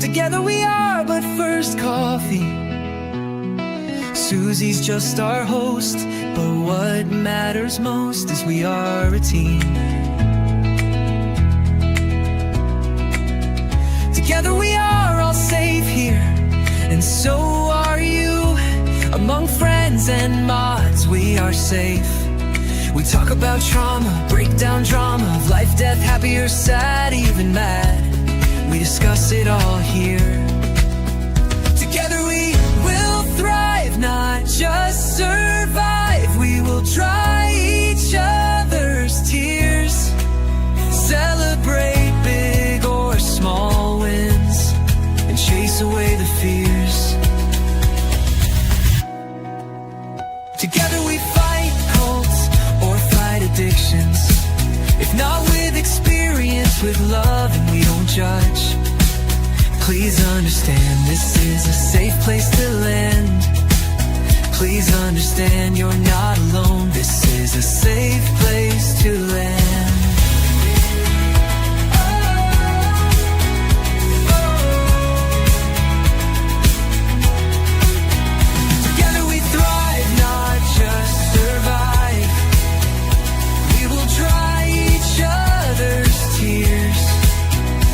Together we are but first coffee. Susie's just our host, but what matters most is we are a team. Together we are all safe here, and so are you. Among friends and mods we are safe. We talk about trauma, break down drama of life, death, happy or sad, even mad. We discuss it all here. Together we will thrive, not just survive. We will dry each other's tears, celebrate big or small wins, and chase away the fears. Together we fight cults or fight addictions. If not with experience, with love, and we don't judge. Please understand, this is a safe place to land. Please understand, you're not alone. This is a safe place to land. Together we thrive, not just survive. We will dry each other's tears,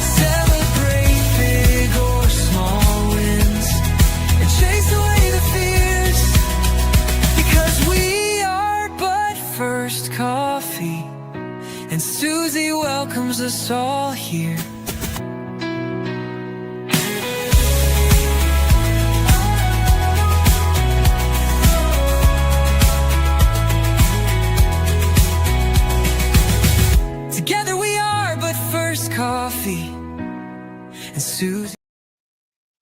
celebrate big or small wins, and chase away the fears. Because we are but first coffee, and Susie welcomes us all here. Together we are but first coffee, and Susie.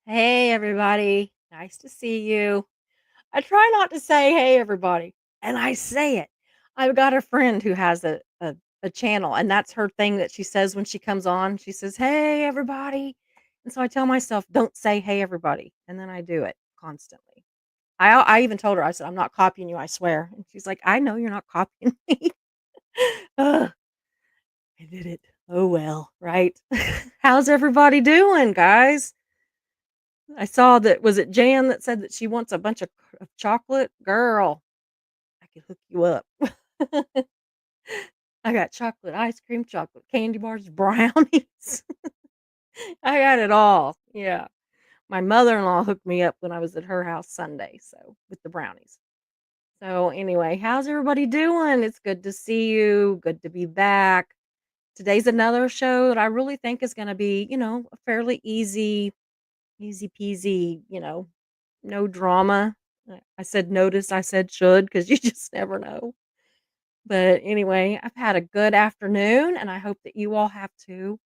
Hey, everybody. Nice to see you. I try not to say, hey, everybody, and I say it. I've got a friend who has a channel, and that's her thing that she says when she comes on. She says, hey, everybody. And so I tell myself, don't say, hey, everybody. And then I do it constantly. I even told her, I said, I'm not copying you, I swear. And she's like, I know you're not copying me. Ugh, I did it. Oh, well, right? How's everybody doing, guys? I saw that was it Jan that said that she wants a bunch of chocolate? Girl, I can hook you up. I got chocolate ice cream, chocolate candy bars, brownies. I got it all. Yeah. My mother-in-law hooked me up when I was at her house Sunday, so with the brownies. So anyway, how's everybody doing? It's good to see you. Good to be back. Today's another show that I really think is going to be, a fairly easy peasy, no drama. I said notice, I said should, because you just never know. But anyway, I've had a good afternoon, and I hope that you all have too.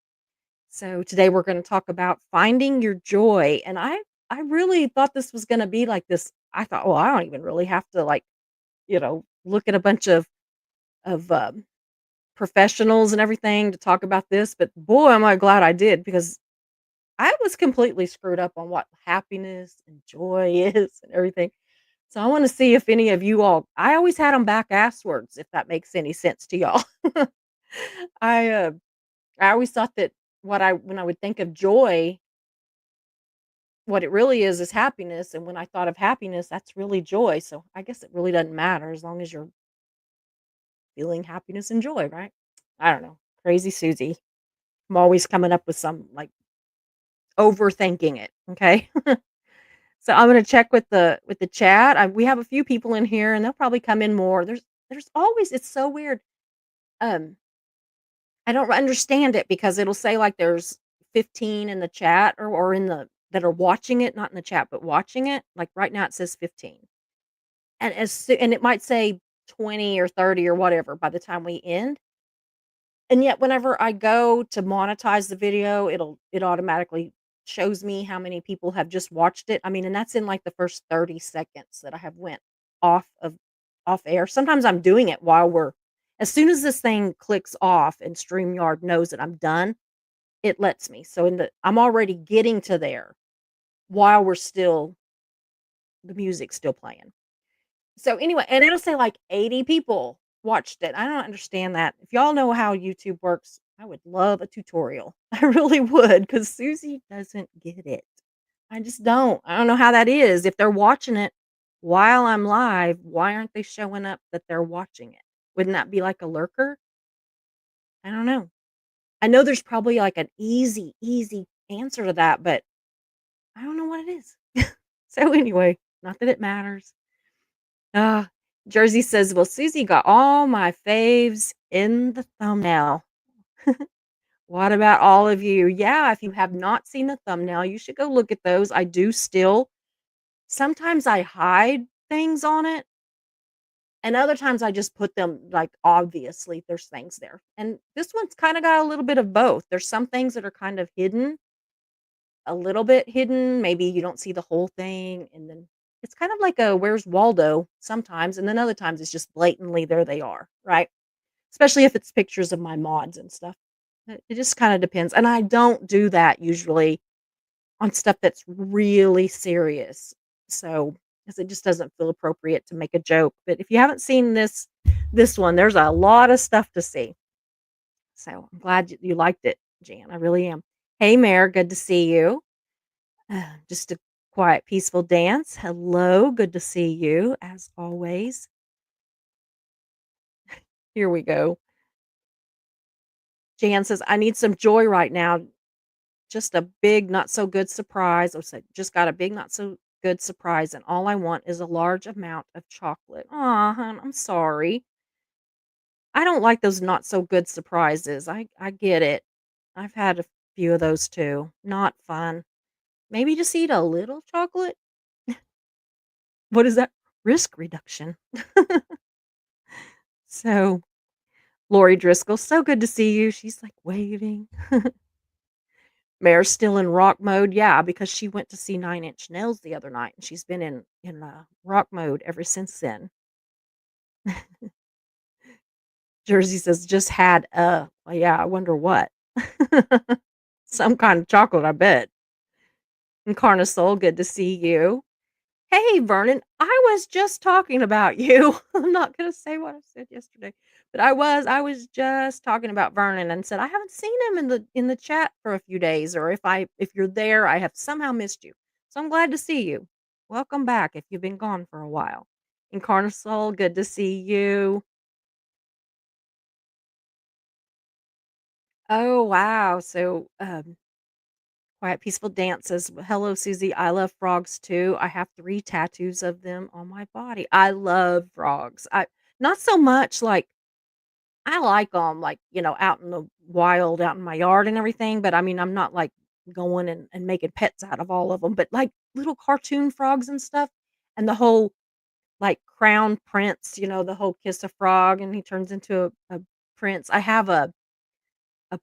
So today we're going to talk about finding your joy. And I really thought this was going to be like this. I thought, well, I don't even really have to look at a bunch of professionals and everything to talk about this. But boy, am I glad I did, because I was completely screwed up on what happiness and joy is and everything. So I want to see if any of you all, I always had them back asswards, if that makes any sense to y'all. I uh I always thought that when I would think of joy, what it really is happiness, and when I thought of happiness, that's really joy. So I guess it really doesn't matter as long as you're feeling happiness and joy, right? I don't know. Crazy Susie. I'm always coming up with some like overthinking it, okay? So I'm gonna check with the chat. We have a few people in here, and they'll probably come in more. There's always it's so weird. Um, I don't understand it because it'll say like there's 15 in the chat or in the that are watching it, not in the chat, but watching it. Like right now it says 15. And it might say 20 or 30 or whatever by the time we end. And yet whenever I go to monetize the video, it automatically shows me how many people have just watched it. I mean, and that's in like the first 30 seconds that I have went off of off air. Sometimes I'm doing it while we're as soon as this thing clicks off and StreamYard knows that I'm done, it lets me. So I'm already getting to there while the music's still playing. So anyway, and it'll say like 80 people watched it. I don't understand that. If y'all know how YouTube works, I would love a tutorial. I really would, because Susie doesn't get it. I just don't. I don't know how that is. If they're watching it while I'm live, why aren't they showing up that they're watching it? Wouldn't that be like a lurker? I don't know. I know there's probably like an easy answer to that, but I don't know what it is. So anyway, not that it matters. Ah, Jersey says, "Well, Susie got all my faves in the thumbnail. What about all of you?" Yeah, if you have not seen the thumbnail, you should go look at those. I do still sometimes I hide things on it, and other times I just put them like obviously there's things there. And this one's kind of got a little bit of both. There's some things that are kind of hidden, a little bit hidden. Maybe you don't see the whole thing, and then it's kind of like a Where's Waldo sometimes, and then other times it's just blatantly there they are, right? Especially if it's pictures of my mods and stuff. It just kind of depends. And I don't do that usually on stuff that's really serious. So, because it just doesn't feel appropriate to make a joke. But if you haven't seen this one, there's a lot of stuff to see. So I'm glad you liked it, Jan. I really am. Hey, Mare, good to see you. Just a quiet, peaceful dance. Hello, good to see you as always. Here we go. Jan says, I need some joy right now. Just a big, not so good surprise. I said, just got a big, not so good surprise, and all I want is a large amount of chocolate. Aw, hon, I'm sorry. I don't like those not so good surprises. I get it. I've had a few of those too. Not fun. Maybe just eat a little chocolate. What is that? Risk reduction. So, Lori Driscoll, so good to see you. She's like waving. Mare's still in rock mode, yeah, because she went to see Nine Inch Nails the other night, and she's been in rock mode ever since then. Jersey says, "Just had well, yeah, I wonder what. Some kind of chocolate, I bet." And Carnosol, good to see you. Hey, Vernon, I was just talking about you. I'm not gonna say what I said yesterday, but I was just talking about Vernon and said I haven't seen him in the chat for a few days, or if you're there, I have somehow missed you. So I'm glad to see you. Welcome back if you've been gone for a while. Incarnasol, good to see you. Oh wow. So quiet peaceful dances. Hello, Susie. I love frogs too. I have 3 tattoos of them on my body. I love frogs. I not so much like I like them like, out in the wild, out in my yard and everything, but I mean, I'm not like going and making pets out of all of them, but like little cartoon frogs and stuff and the whole like crown prince, the whole kiss a frog and he turns into a prince. I have a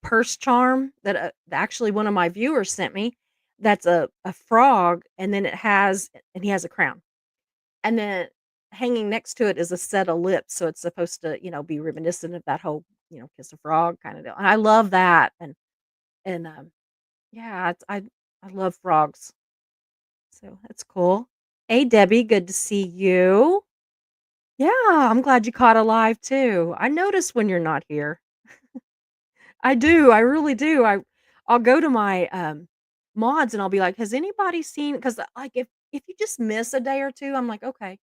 purse charm that, actually one of my viewers sent me that's a frog, and then he has a crown. And then hanging next to it is a set of lips, so it's supposed to, be reminiscent of that whole, kiss a frog kinda deal, and I love that, and yeah, I love frogs, so that's cool. Hey, Debbie, good to see you. Yeah, I'm glad you caught a live too. I notice when you're not here. I do, I really do. I'll go to my, mods and I'll be like, "Has anybody seen?" Because like, if you just miss a day or 2, I'm like, "Okay."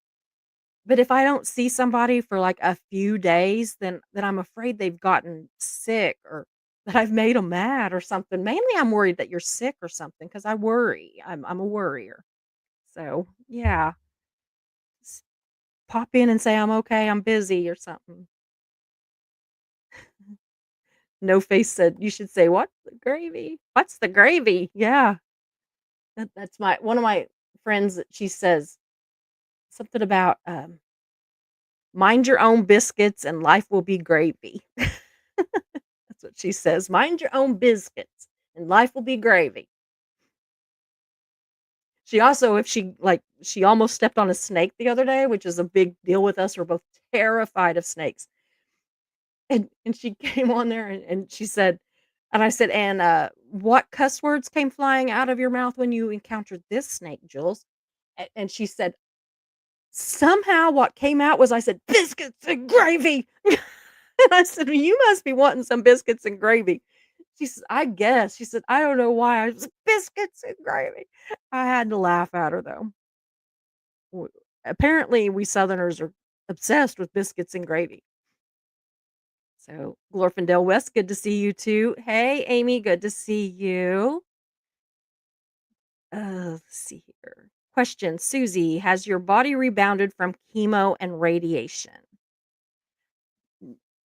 But if I don't see somebody for, like, a few days, then I'm afraid they've gotten sick or that I've made them mad or something. Mainly, I'm worried that you're sick or something because I worry. I'm a worrier. So, yeah. Just pop in and say, "I'm okay, I'm busy," or something. No Face said, "You should say, 'What's the gravy? What's the gravy?'" Yeah. That's my one of my friends that she says something about, "Mind your own biscuits and life will be gravy." That's what she says, "Mind your own biscuits and life will be gravy." She also if she like, she almost stepped on a snake the other day, which is a big deal with us, we're both terrified of snakes. And she came on there and she said and I said, "And, what cuss words came flying out of your mouth when you encountered this snake, Jules?" And she said, "Somehow what came out was I said, 'Biscuits and gravy.'" And I said, "Well, you must be wanting some biscuits and gravy." She said, "I guess." She said, "I don't know why." I was like, "Biscuits and gravy." I had to laugh at her though. W Apparently, we Southerners are obsessed with biscuits and gravy. So, Glorfindale West, good to see you too. Hey, Amy, good to see you. Let's see here. Question, Susie, has your body rebounded from chemo and radiation?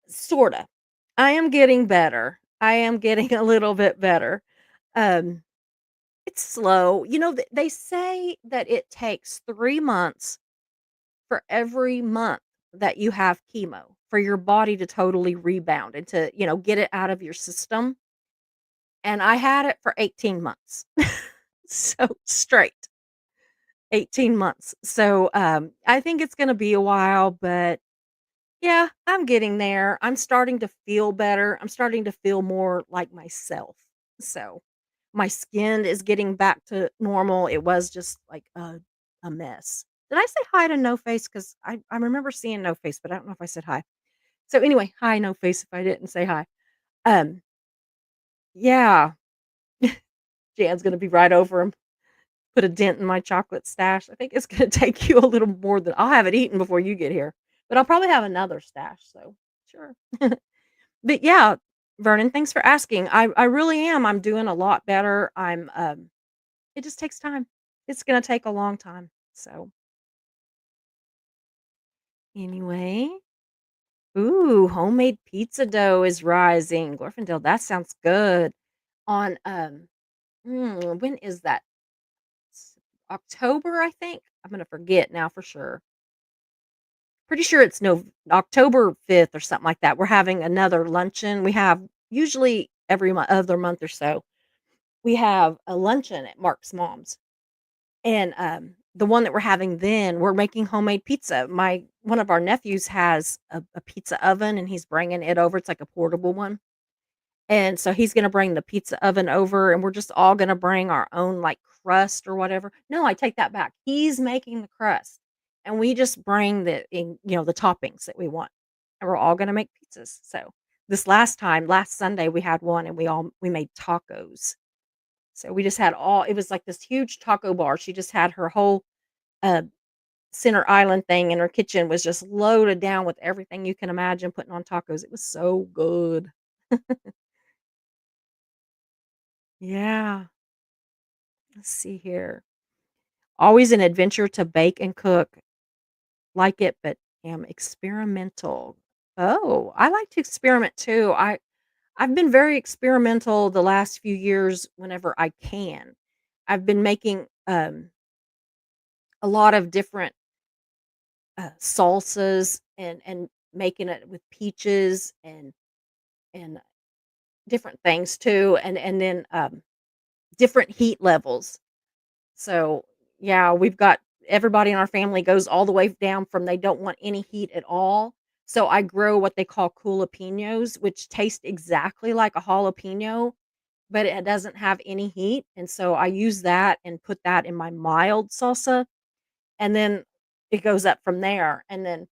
Sorta. I am getting better. I am getting a little bit better. Um, it's slow. They say that it takes 3 months for every month that you have chemo for your body to totally rebound and to, get it out of your system. And I had it for 18 months. So straight 18 months. So I think it's going to be a while, but yeah, I'm getting there. I'm starting to feel better. I'm starting to feel more like myself. So my skin is getting back to normal. It was just like a mess. Did I say hi to No Face? Because I remember seeing No Face, but I don't know if I said hi. So anyway, hi No Face if I didn't say hi. Um, yeah, Jan's gonna be right over and put a dent in my chocolate stash. I think it's gonna take you a little more than I'll have it eaten before you get here, but I'll probably have another stash. So sure. But yeah, Vernon, thanks for asking. I really am. I'm doing a lot better. It just takes time. It's gonna take a long time. So anyway. Ooh, homemade pizza dough is rising. Glorfindale, that sounds good. On when is that? October, I think. I'm gonna forget now for sure. Pretty sure it's no October 5th or something like that. We're having another luncheon. We have usually every other month or so. We have a luncheon at Mark's mom's. And, the one that we're having then, we're making homemade pizza. My One of our nephews has a pizza oven, and he's bringing it over. It's like a portable one. And so he's gonna bring the pizza oven over, and we're just all gonna bring our own, like, crust or whatever. No, I take that back. He's making the crust, and we just bring the toppings that we want, and we're all gonna make pizzas. So, last Sunday, we had one, and we made tacos. So we just had all it was like this huge taco bar. She just had her whole, uh, center island thing in her kitchen was just loaded down with everything you can imagine putting on tacos. It was so good. Yeah. Let's see here. Always an adventure to bake and cook. Like it, but am experimental. Oh, I like to experiment too. I've been very experimental the last few years whenever I can. I've been making a lot of different salsas and making it with peaches and different things too, and then different heat levels. So yeah, we've got everybody in our family goes all the way down from they don't want any heat at all. So I grow what they call jalapenos, which taste exactly like a jalapeno, but it doesn't have any heat. And so I use that and put that in my mild salsa, and then it goes up from there. And then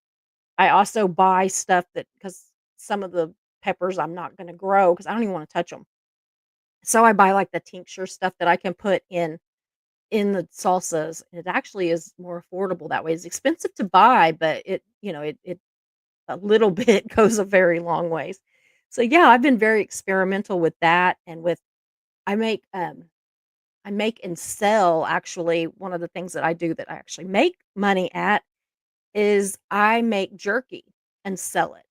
I also buy stuff that because some of the peppers I'm not gonna grow because I don't even wanna touch them. So I buy, like, the tincture stuff that I can put in the salsas, and it actually is more affordable that way. It's expensive to buy, but it a little bit goes a very long ways. So, yeah, I've been very experimental with that and with I make, I make and sell actually one of the things that I do that I actually make money at is I make jerky and sell it.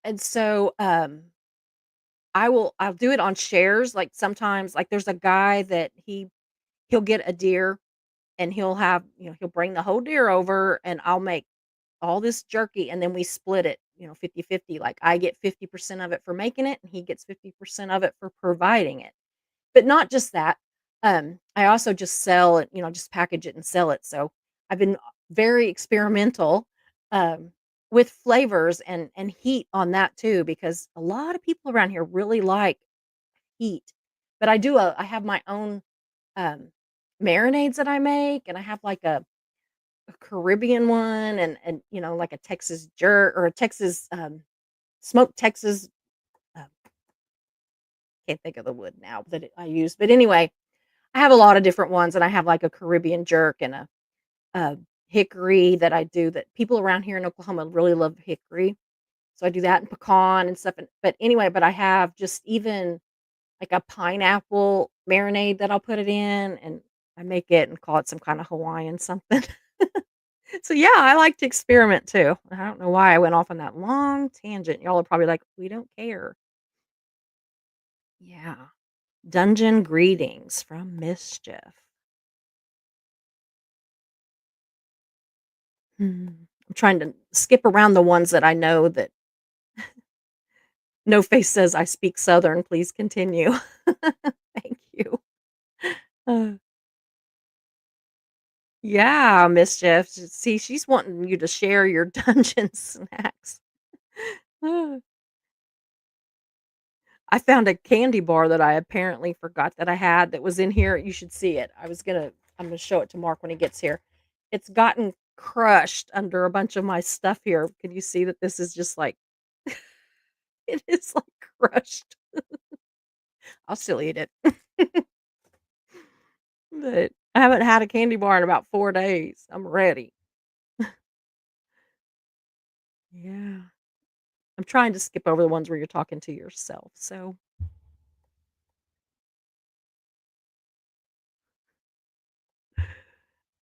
And so, I'll do it on shares, like, sometimes like, there's a guy that he'll get a deer, and he'll bring the whole deer over, and I'll make all this jerky, and then we split it, 50-50, like, I get 50% of it for making it, and he gets 50% of it for providing it. But not just that, I also just sell it, just package it and sell it, so I've been very experimental, um, with flavors and heat on that too, because a lot of people around here really like heat. But I have my own, um, marinades that I make, and I have, like, a Caribbean one and like a Texas jerk or a Texas, smoked Texas, uh, can't think of the wood now that I use, but anyway, I have a lot of different ones, and I have, like, a Caribbean jerk and a hickory that I do that people around here in Oklahoma really love hickory, so I do that and pecan and stuff, and but anyway, but I have just even, like, a pineapple marinade that I'll put it in, and I make it and call it some kinda Hawaiian something. So, yeah, I like to experiment too. I don't know why I went off on that long tangent. Y'all are probably like, "We don't care." Yeah. Dungeon greetings from Mischief. Hmm. I'm trying to skip around the ones that I know that No Face says, "I speak Southern, please continue." Thank you. Uh, yeah, Mischief. See, she's wanting you to share your dungeon snacks. Uh, I found a candy bar that I apparently forgot that I had that was in here. You should see it. I'm gonna show it to Mark when he gets here. It's gotten crushed under a bunch of my stuff here. Can you see that this is just like it is like crushed? I'll still eat it. But I haven't had a candy bar in about 4 days. I'm ready. Yeah. I'm trying to skip over the ones where you're talking to yourself. So,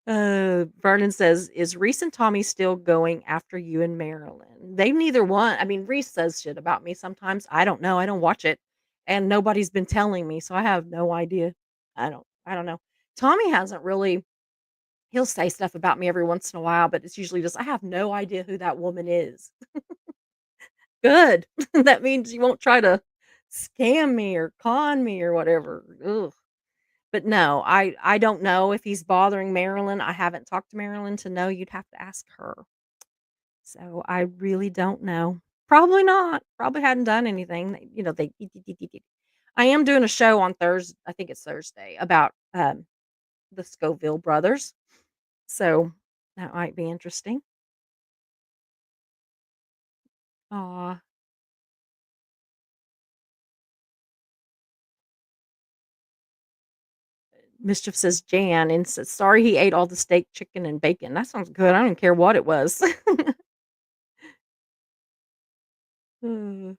Vernon says, "Is Reese and Tommy still going after you and Marilyn?" They neither one. I mean, Reese says shit about me sometimes. I don't know. I don't watch it, and nobody's been telling me, so I have no idea. I don't know. Tommy hasn't really. He'll say stuff about me every once in a while, but it's usually just I have no idea who that woman is. Good. That means you won't try to scam me or con me or whatever. Ugh. But no, I don't know if he's bothering Marilyn. I haven't talked to Marilyn to know. You'd have to ask her. So I really don't know. Probably not. Probably hadn't done anything. They I am doing a show on Thursday. I think it's Thursday about the Scoville brothers. So that might be interesting. Aw. Mischief says Jan and says, "Sorry he ate all the steak, chicken, and bacon." That sounds good. I don't care what it was. Hmm,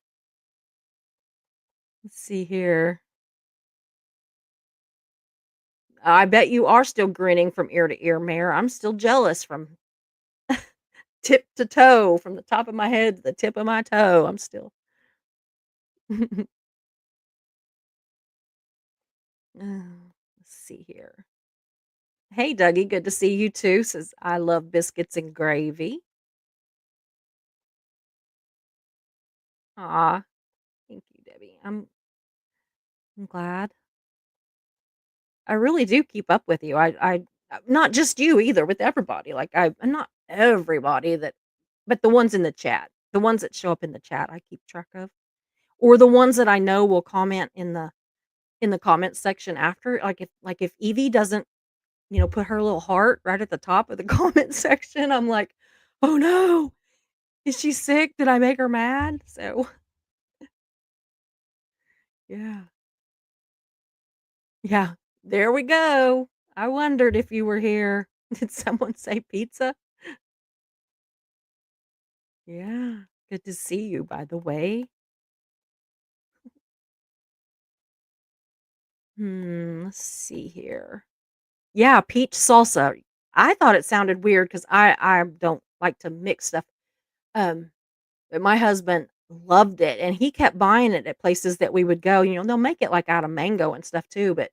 let's see here. I bet you are still grinning from ear to ear, Mayor. I'm still jealous from tip to toe, from the top of my head to the tip of my toe. I'm still. Let's see here. Hey, Dougie, good to see you too. Says, "I love biscuits and gravy." Aw, thank you, Debbie. I'm glad. I really do keep up with you. Not just you either, with everybody. Like not everybody that, but the ones in the chat, the ones that show up in the chat, I keep track of, or the ones that I know will comment in the comments section after. Like if Evie doesn't, put her little heart right at the top of the comment section, I'm like, oh no, is she sick? Did I make her mad? So yeah, yeah. There we go. I wondered if you were here. Did someone say pizza? Yeah. Good to see you, by the way. Let's see here. Yeah, peach salsa. I thought it sounded weird because I don't like to mix stuff. Um, but my husband loved it, and he kept buying it at places that we would go. They'll make it like out of mango and stuff too, but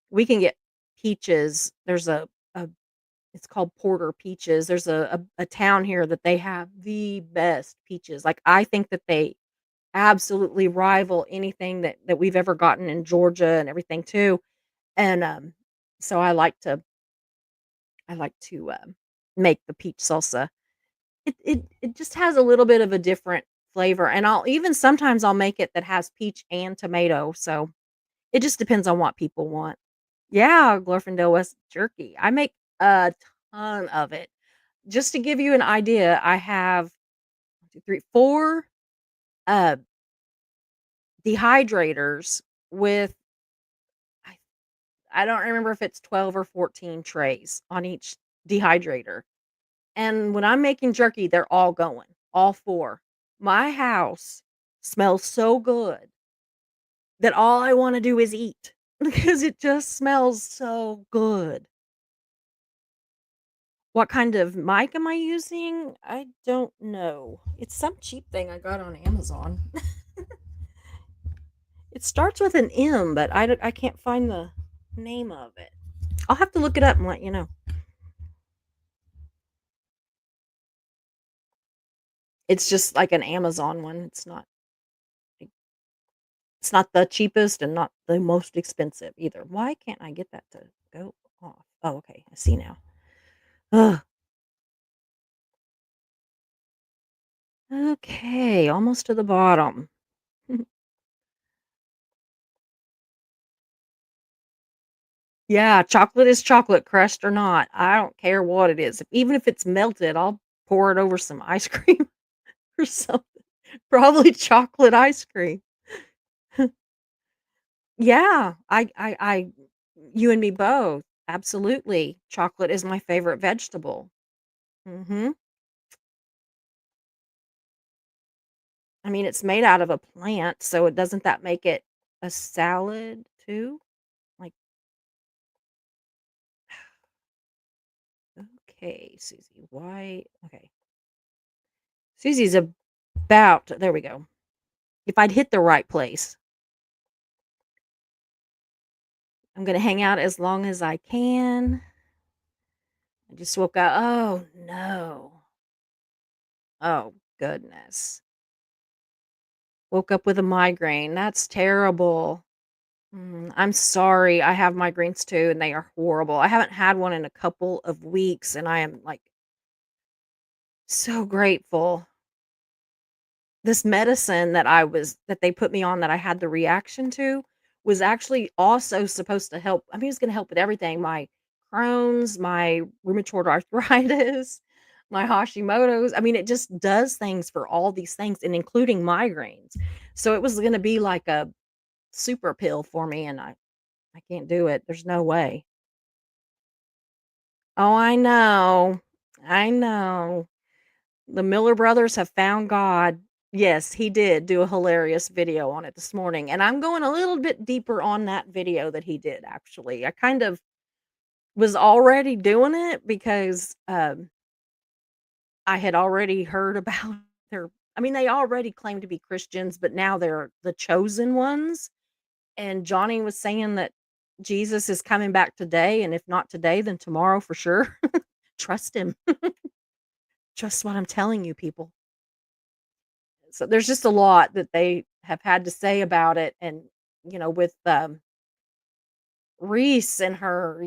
we can get peaches. There's a it's called Porter Peaches. There's a town here that they have the best peaches. Like I think that they absolutely rival anything that we've ever gotten in Georgia and everything too, and, so I like to make the peach salsa. It just has a little bit of a different flavor, and I'll make it that has peach and tomato, so it just depends on what people want. Yeah, Glorfindel West jerky. I make a ton of it. Just to give you an idea, I have 1, 2, 3, 4. uh, dehydrators with I I don't remember if it's 12 or 14 trays on each dehydrator. And when I'm making jerky, they're all going, all 4. My house smells so good that all I wanna do is eat because it just smells so good. What kind of mic am I using? I don't know. It's some cheap thing I got on Amazon. It starts with an M, but I can't find the name of it. I'll have to look it up and let you know. It's just like an Amazon one. Like, it's not the cheapest and not the most expensive either. Why can't I get that to go off? Oh, okay. I see now. Ugh. Okay, almost to the bottom. Yeah, chocolate is chocolate, crust or not. I don't care what it is. Even if it's melted, I'll pour it over some ice cream or something. Probably chocolate ice cream. Yeah, I you and me both. Absolutely. Chocolate is my favorite vegetable. Mhm. I mean, it's made out of a plant, so it doesn't that make it a salad too? Like, okay, Susie, why okay. Susie's about there we go. If I'd hit the right place. I'm gonna hang out as long as I can. I just woke up. Oh no. Oh goodness. Woke up with a migraine. That's terrible. I'm sorry. I have migraines too, and they are horrible. I haven't had one in a couple of weeks, and I am like so grateful. This medicine that they put me on that I had the reaction to was actually also supposed to help. I mean, it's going to help with everything. My Crohn's, my rheumatoid arthritis, my Hashimoto's. I mean, it just does things for all these things and including migraines. So it was going to be like a super pill for me and I can't do it. There's no way. Oh, I know. I know. The Miller brothers have found God. Yes, he did do a hilarious video on it this morning, and I'm going a little bit deeper on that video that he did, actually. I kind of was already doing it because, I had already heard about their I mean, they already claim to be Christians, but now they're the chosen ones, and Johnny was saying that Jesus is coming back today, and if not today, then tomorrow for sure. Trust him. Trust what I'm telling you, people. So there's just a lot that they have had to say about it and, with, Reese and her,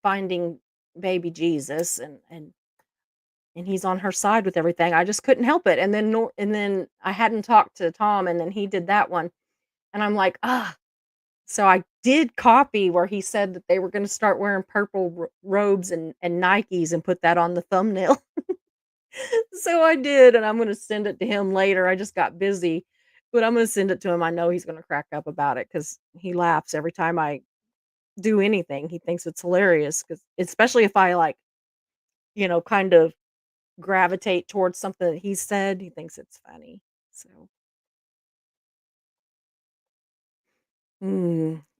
finding baby Jesus and he's on her side with everything. I just couldn't help it. And then I hadn't talked to Tom and then he did that one. And I'm like, "Ah." So I did copy where he said that they were gonna start wearing purple robes and Nikes and put that on the thumbnail. So I did, and I'm gonna send it to him later. I just got busy, but I'm gonna send it to him. I know he's gonna crack up about it because he laughs every time I do anything. He thinks it's hilarious because especially if I, like, kind of gravitate towards something that he said, he thinks it's funny. So,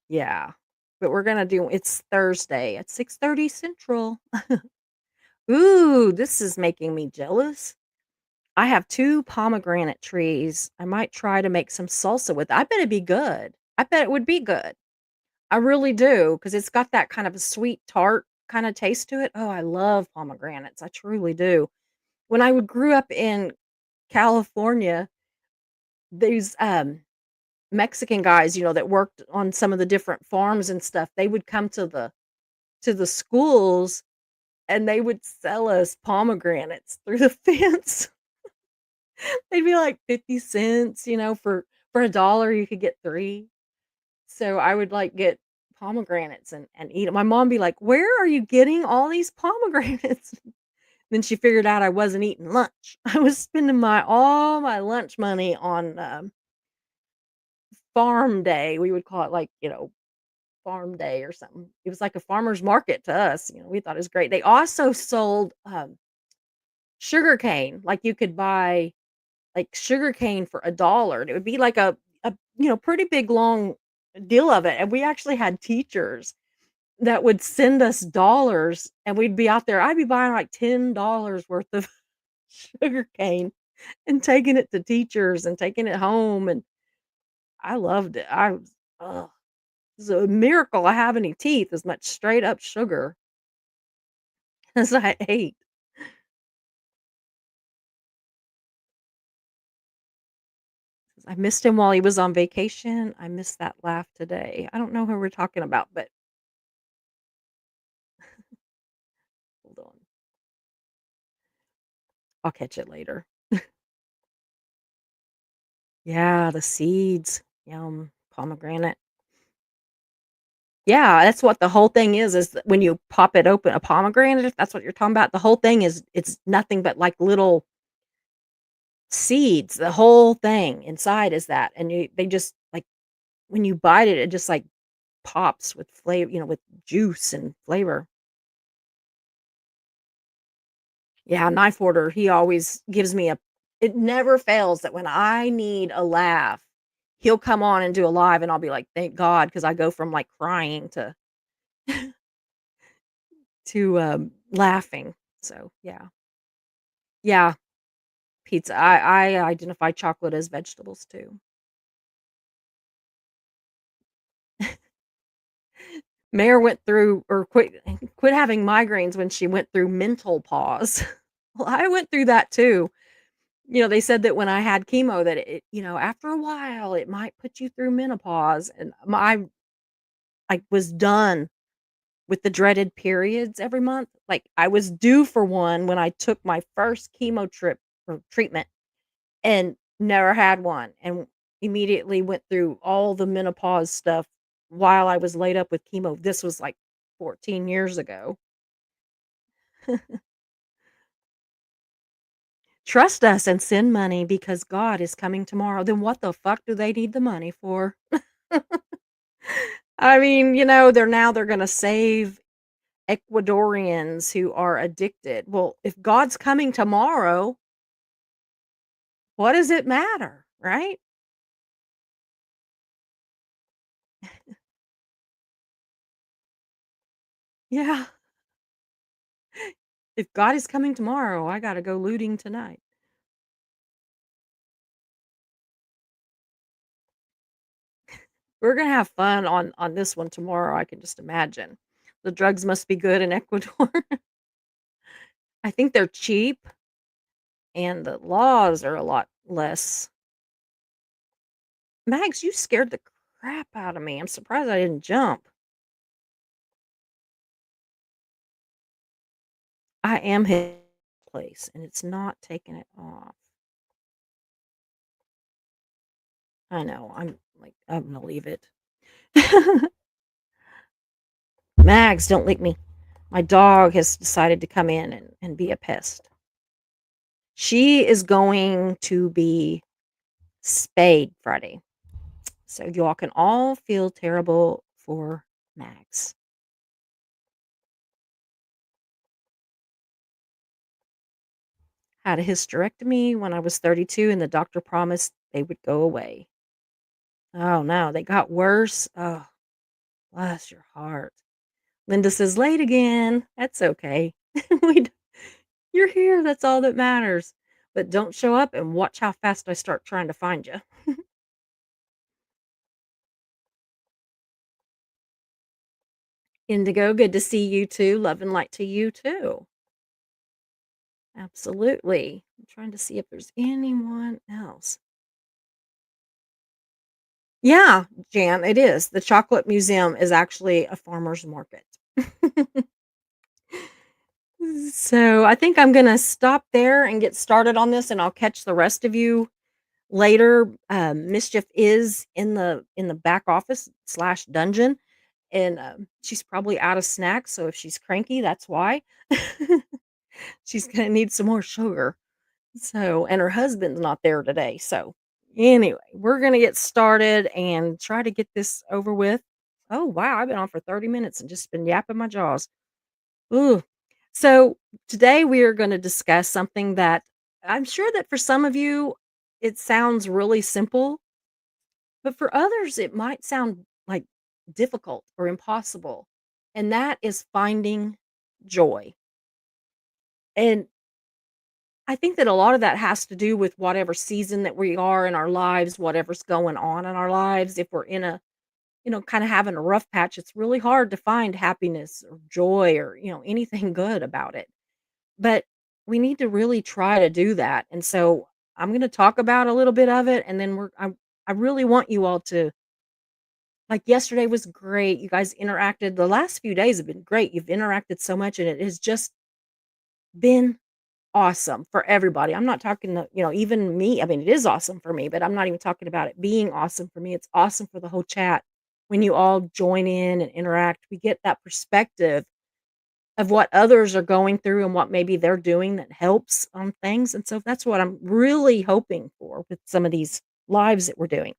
yeah. But we're gonna do it's Thursday at 6:30 Central. Ooh, this is making me jealous. I have 2 pomegranate trees. I might try to make some salsa with I bet it'd be good. I bet it would be good. I really do because 'cause it's got that kind of a sweet tart kinda taste to it. Oh, I love pomegranates. I truly do. When I would grew up in California, these, Mexican guys, that worked on some of the different farms and stuff, they would come to the schools, and they would sell us pomegranates through the fence. They'd be like 50 cents, for a dollar you could get 3. So I would, like, get pomegranates and eat 'em. My mom be like, "Where are you getting all these pomegranates?" Then she figured out I wasn't eating lunch. I was spending my all my lunch money on, farm day. We would call it, like, farm day or something. It was like a farmer's market to us, we thought it was great. They also sold, sugarcane, like, you could buy, like, sugarcane for $1, and it would be like a pretty big, long deal of it, and we actually had teachers that would send us dollars, and we'd be out there I'd be buying, like, $10 worth of sugarcane and taking it to teachers and taking it home, and I loved it. I was ugh, it's a miracle I have any teeth as much straight up sugar as I ate. I missed him while he was on vacation. I missed that laugh today. I don't know who we're talking about, but hold on. I'll catch it later. Yeah, the seeds. Yum, pomegranate. Yeah, that's what the whole thing is that when you pop it open, a pomegranate, if that's what you're talking about, the whole thing is it's nothing but like little seeds. The whole thing inside is that, and they just like when you bite it, it just like pops with flavor, with juice and flavor. Yeah, knife order, he always gives me a it never fails that when I need a laugh, he'll come on and do a live, and I'll be like, "Thank God," because I go from, like, crying laughing. So, yeah. Yeah, pizza. I identify chocolate as vegetables too. Mare went through or quit having migraines when she went through mental pause. Well, I went through that too. They said that when I had chemo that after a while, it might put you through menopause, and I was done with the dreaded periods every month. Like, I was due for one when I took my first chemo trip or treatment and never had one, and immediately went through all the menopause stuff while I was laid up with chemo. This was, like, 14 years ago. Trust us and send money because God is coming tomorrow. Then what the fuck do they need the money for? I mean, they're gonna save Ecuadorians who are addicted. Well, if God's coming tomorrow, what does it matter, right? Yeah. If God is coming tomorrow, I gotta go looting tonight. We're gonna have fun on this one tomorrow, I can just imagine. The drugs must be good in Ecuador. I think they're cheap and the laws are a lot less. Max, you scared the crap out of me. I'm surprised I didn't jump. I am hit place and it's not taking it off. I know. I'm gonna leave it. Mags, don't lick me. My dog has decided to come in and be a pest. She is going to be spayed Friday. So y'all can all feel terrible for Mags. Had a hysterectomy when I was 32 and the doctor promised they would go away. Oh no, they got worse. Oh, bless your heart. Linda says, late again. That's okay. we, d- you're here. That's all that matters. But don't show up and watch how fast I start trying to find you. Indigo, good to see you too. Love and light to you too. Absolutely. I'm trying to see if there's anyone else. Yeah, Jan, it is. The Chocolate Museum is actually a farmer's market. So I think I'm gonna stop there and get started on this, and I'll catch the rest of you later. Mischief is in the back office slash dungeon, and she's probably out of snacks. So if she's cranky, that's why. She's gonna need some more sugar. So, and her husband's not there today. So, anyway, we're gonna get started and try to get this over with. Oh wow, I've been on for 30 minutes and just been yapping my jaws. Ooh. So today we are going to discuss something that I'm sure that for some of you it sounds really simple, but for others it might sound like difficult or impossible. And that is finding joy. And I think that a lot of that has to do with whatever season that we are in our lives, whatever's going on in our lives. If we're in a, kind of having a rough patch, it's really hard to find happiness or joy or, anything good about it. But we need to really try to do that, and so I'm gonna talk about a little bit of it, and then I really want you all to like, yesterday was great, you guys interacted the last few days have been great, you've interacted so much, and it has just been awesome for everybody. I'm not talking to, even me, I mean, it is awesome for me, but I'm not even talking about it being awesome for me, it's awesome for the whole chat. When you all join in and interact, we get that perspective of what others are going through and what maybe they're doing that helps on things, and so that's what I'm really hoping for with some of these lives that we're doing.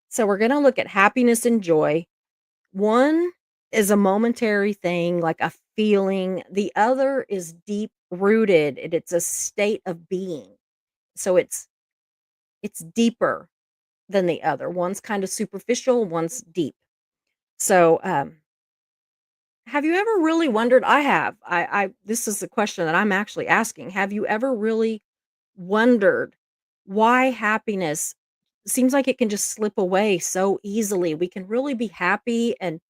So we're gonna look at happiness and joy. One is a momentary thing, like a feeling. The other is deep rooted, and it's a state of being. So it's deeper than the other. One's kind of superficial, one's deep. So, have you ever really wondered I have. I this is a question that I'm actually asking. Have you ever really wondered why happiness seems like it can just slip away so easily? We can really be happy and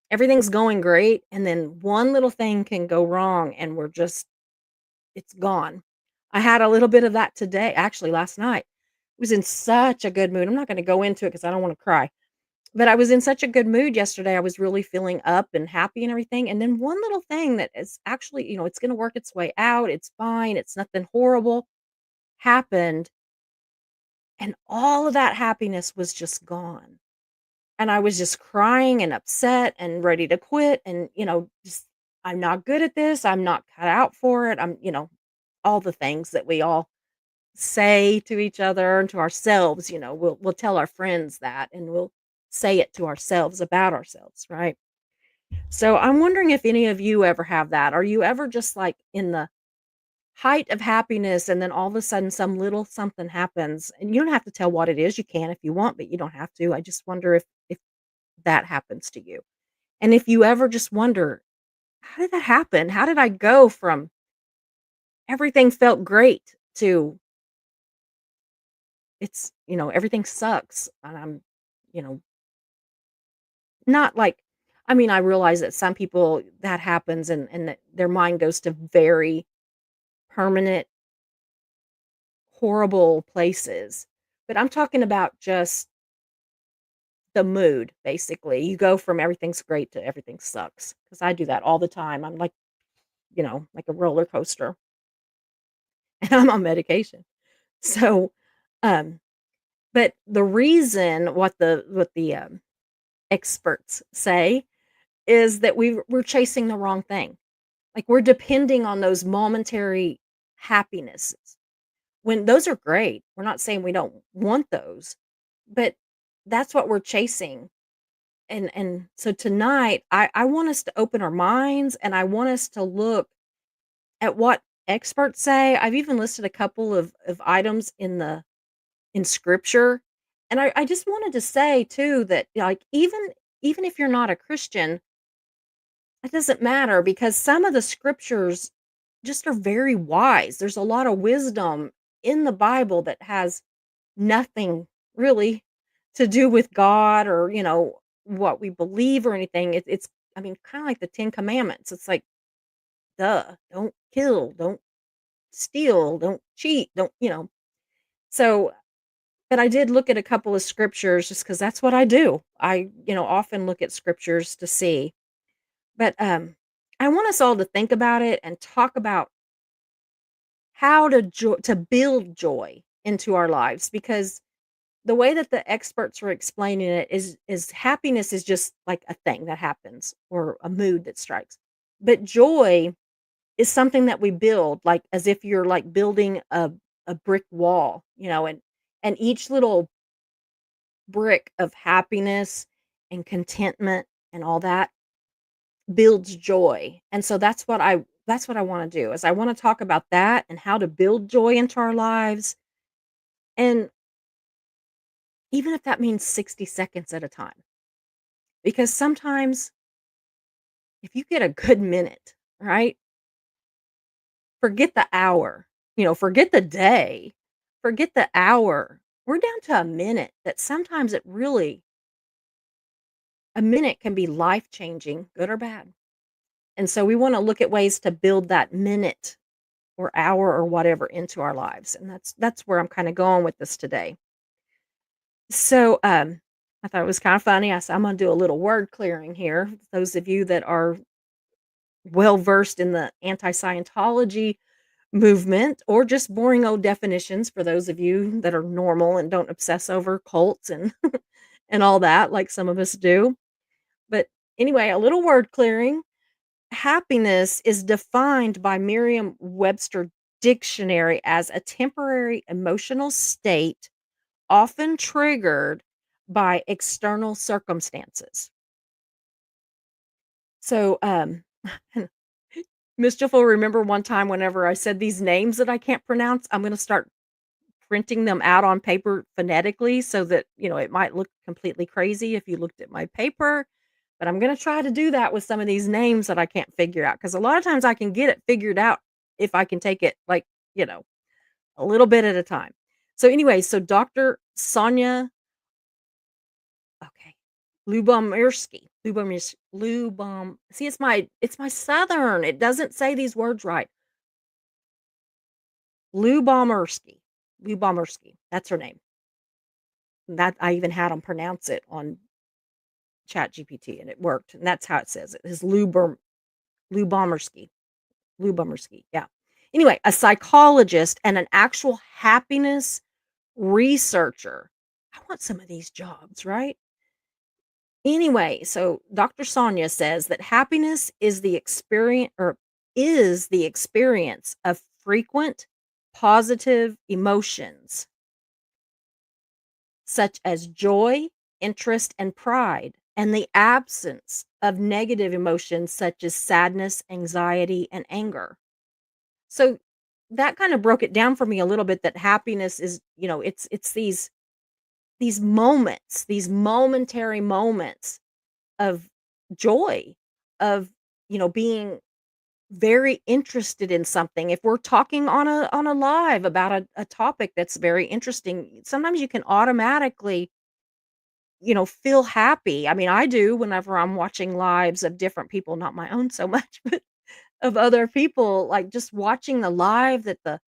everything's going great, and then one little thing can go wrong and we're just it's gone. I had a little bit of that today, actually last night. I was in such a good mood. I'm not going to go into it because I don't want to cry, but I was in such a good mood yesterday. I was really feeling up and happy and everything. And then one little thing that is actually, it's going to work its way out. It's fine. It's nothing horrible happened. And all of that happiness was just gone. And I was just crying and upset and ready to quit. And, just, I'm not good at this. I'm not cut out for it. All the things that we all say to each other and to ourselves, we'll tell our friends that and we'll say it to ourselves about ourselves, right? So I'm wondering if any of you ever have that. Are you ever just like in the height of happiness and then all of a sudden some little something happens and you don't have to tell what it is. You can if you want, but you don't have to. I just wonder if that happens to you. And if you ever just wonder, how did that happen? How did I go from everything felt great to everything sucks and I'm, you know, not like I mean, I realize that some people that happens and that their mind goes to very permanent, horrible places. But I'm talking about just the mood, basically. You go from everything's great to everything sucks. Because I do that all the time. I'm like, like a roller coaster and I'm on medication. So, um, but the reason what the experts say is that we're chasing the wrong thing. Like we're depending on those momentary happinesses. When those are great, we're not saying we don't want those, but that's what we're chasing. And so tonight, I want us to open our minds and I want us to look at what experts say. I've even listed a couple of items in scripture. And I just wanted to say too that like even if you're not a Christian, it doesn't matter because some of the scriptures just are very wise. There's a lot of wisdom in the Bible that has nothing really to do with God or, what we believe or anything. It's, I mean, kind of like the 10 Commandments. It's like, duh, don't kill, don't steal, don't cheat, don't, So, but I did look at a couple of scriptures just because that's what I do. I, often look at scriptures to see. But I want us all to think about it and talk about how to build joy into our lives because the way that the experts were explaining it is happiness is just like a thing that happens or a mood that strikes. But joy is something that we build, like, as if you're, like, building a brick wall, and each little brick of happiness and contentment and all that builds joy, and so that's what I wanna do, is I wanna talk about that and how to build joy into our lives, and even if that means 60 seconds at a time, because sometimes if you get a good minute, right? Forget the hour, forget the day, forget the hour. We're down to a minute that sometimes a minute can be life changing, good or bad. And so we want to look at ways to build that minute or hour or whatever into our lives. And that's where I'm kind of going with this today. So I thought it was kind of funny. I said I'm gonna do a little word clearing here. Those of you that are well versed in the anti-Scientology movement or just boring old definitions for those of you that are normal and don't obsess over cults and and all that like some of us do. But anyway, a little word clearing. Happiness is defined by Merriam-Webster dictionary as a temporary emotional state often triggered by external circumstances. So, Mischief will remember one time whenever I said these names that I can't pronounce, I'm gonna start printing them out on paper phonetically so that, it might look completely crazy if you looked at my paper, but I'm gonna try to do that with some of these names that I can't figure out because a lot of times I can get it figured out if I can take it, like, you know, a little bit at a time. So, anyway, so Dr. Sonia, okay, Lubom see, it's my Southern, it doesn't say these words right. Lubomirsky, Lubomirsky, that's her name. That I even had them pronounce it on ChatGPT, and it worked, and that's how it says it, is Lubomirsky, Lubomirsky, yeah. Anyway, a psychologist and an actual happiness researcher. I want some of these jobs, right? Anyway, so Dr. Sonia says that happiness is the experience of frequent positive emotions such as joy, interest, and pride, and the absence of negative emotions such as sadness, anxiety, and anger. So that kind of broke it down for me a little bit that happiness is, it's these moments, these momentary moments of joy, of, being very interested in something. If we're talking on a live about a topic that's very interesting, sometimes you can automatically, feel happy. I mean, I do whenever I'm watching lives of different people, not my own so much, but of other people, like just watching the live that the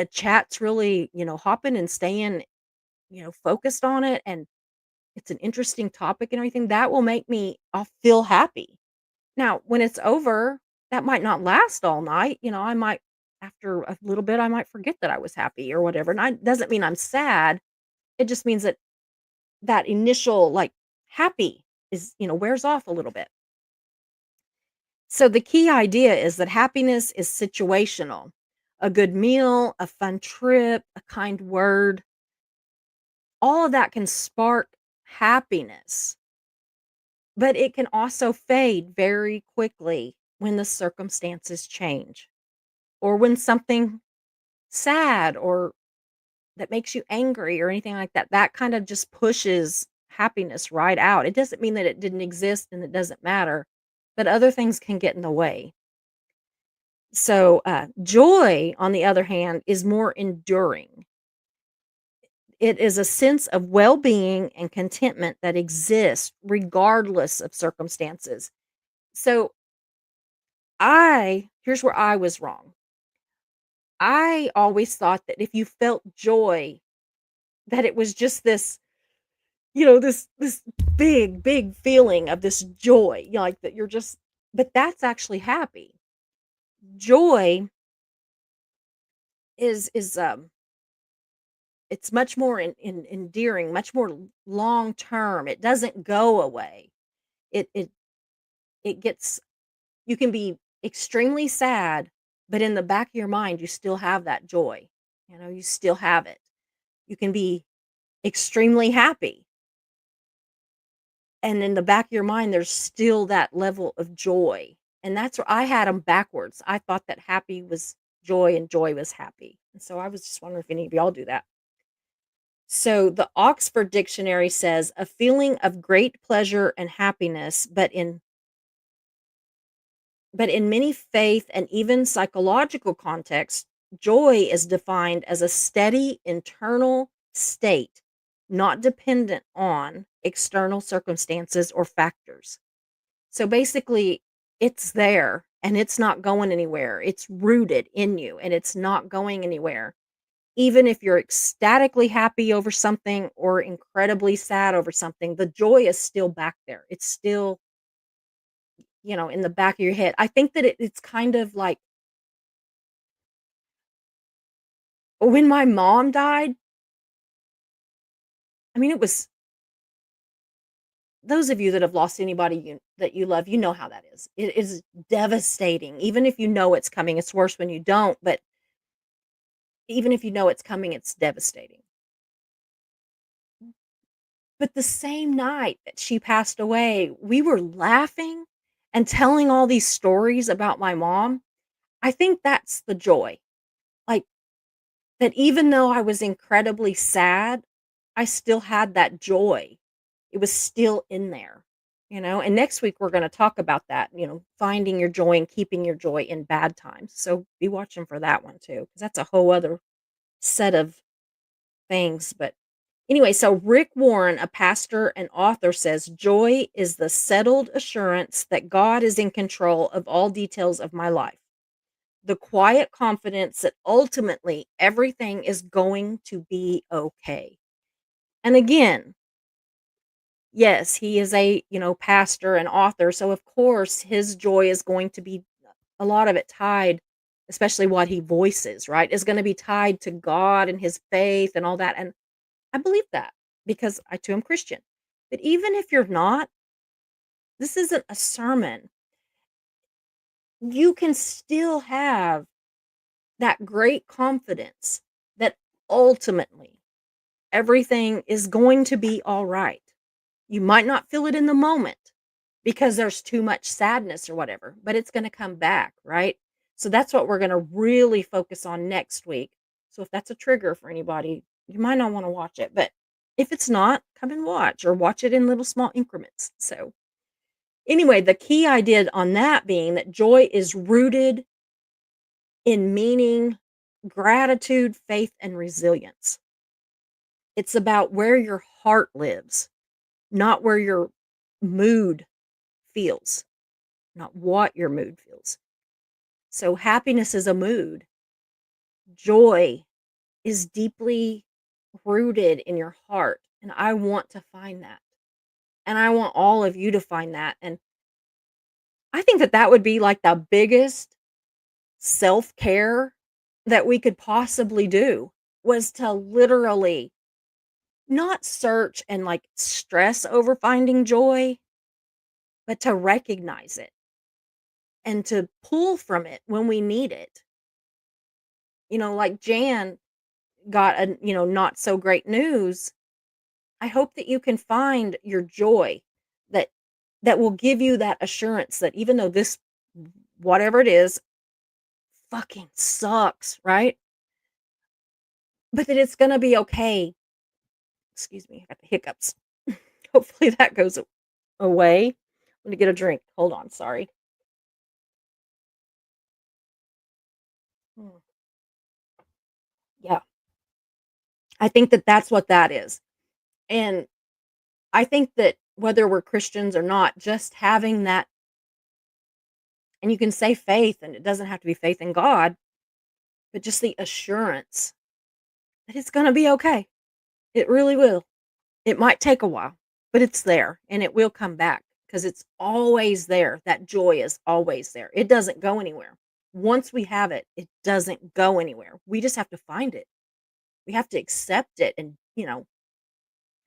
chat's really, hopping and staying, focused on it and it's an interesting topic and everything, that will make me I'll feel happy. Now, when it's over, that might not last all night, I might after a little bit, I might forget that I was happy or whatever, and I doesn't mean I'm sad, it just means that that initial, like, happy is, wears off a little bit. So the key idea is that happiness is situational. A good meal, a fun trip, a kind word, all of that can spark happiness, but it can also fade very quickly when the circumstances change or when something sad or that makes you angry or anything like that. That kind of just pushes happiness right out. It doesn't mean that it didn't exist and it doesn't matter, but other things can get in the way. So, joy, on the other hand, is more enduring. It is a sense of well being and contentment that exists regardless of circumstances. So, here's where I was wrong. I always thought that if you felt joy, that it was just this, this big, big feeling of this joy, like that you're just, but that's actually happy. Joy is it's much more endearing, much more long term. It doesn't go away. It gets you can be extremely sad, but in the back of your mind, you still have that joy. You still have it. You can be extremely happy, and in the back of your mind, there's still that level of joy. And that's where I had them backwards. I thought that happy was joy and joy was happy. And so I was just wondering if any of y'all do that. So the Oxford Dictionary says a feeling of great pleasure and happiness, but in many faith and even psychological contexts, joy is defined as a steady internal state, not dependent on external circumstances or factors. So basically, it's there and it's not going anywhere. It's rooted in you and it's not going anywhere. Even if you're ecstatically happy over something or incredibly sad over something, the joy is still back there. It's still, in the back of your head. I think that it's kind of like when my mom died, I mean, it was those of you that have lost anybody that you love, you know how that is. It is devastating. Even if you know it's coming, it's worse when you don't, but even if you know it's coming, it's devastating. But the same night that she passed away, we were laughing and telling all these stories about my mom. I think that's the joy. Like, that even though I was incredibly sad, I still had that joy. It was still in there. And next week we're gonna talk about that, finding your joy and keeping your joy in bad times. So be watching for that one too, because that's a whole other set of things. But anyway, so Rick Warren, a pastor and author, says joy is the settled assurance that God is in control of all details of my life. The quiet confidence that ultimately everything is going to be okay. And again, yes, he is a pastor and author, so of course his joy is going to be a lot of it tied, especially what he voices, right? Is going to be tied to God and his faith and all that. And I believe that because I too am Christian. But even if you're not, this isn't a sermon. You can still have that great confidence that ultimately everything is going to be all right. You might not feel it in the moment because there's too much sadness or whatever, but it's going to come back, right? So that's what we're going to really focus on next week. So if that's a trigger for anybody, you might not want to watch it, but if it's not, come and watch or watch it in little small increments. So anyway, the key idea on that being that joy is rooted in meaning, gratitude, faith, and resilience. It's about where your heart lives, not where your mood feels, not what your mood feels. So happiness is a mood. Joy is deeply rooted in your heart. And I want to find that. And I want all of you to find that. And I think that that would be like the biggest self care that we could possibly do was to literally not search and like stress over finding joy, but to recognize it and to pull from it when we need it. Like Jan got not so great news. I hope that you can find your joy that that will give you that assurance that even though this whatever it is fucking sucks, right? But that it's going to be okay. Excuse me, I got the hiccups. Hopefully that goes away. I'm going to get a drink. Hold on, sorry. Mm, yeah. I think that that's what that is. And I think that whether we're Christians or not, just having that, and you can say faith, and it doesn't have to be faith in God, but just the assurance that it's going to be okay. It really will. It might take a while, but it's there and it will come back because it's always there. That joy is always there. It doesn't go anywhere. Once we have it, it doesn't go anywhere. We just have to find it. We have to accept it and,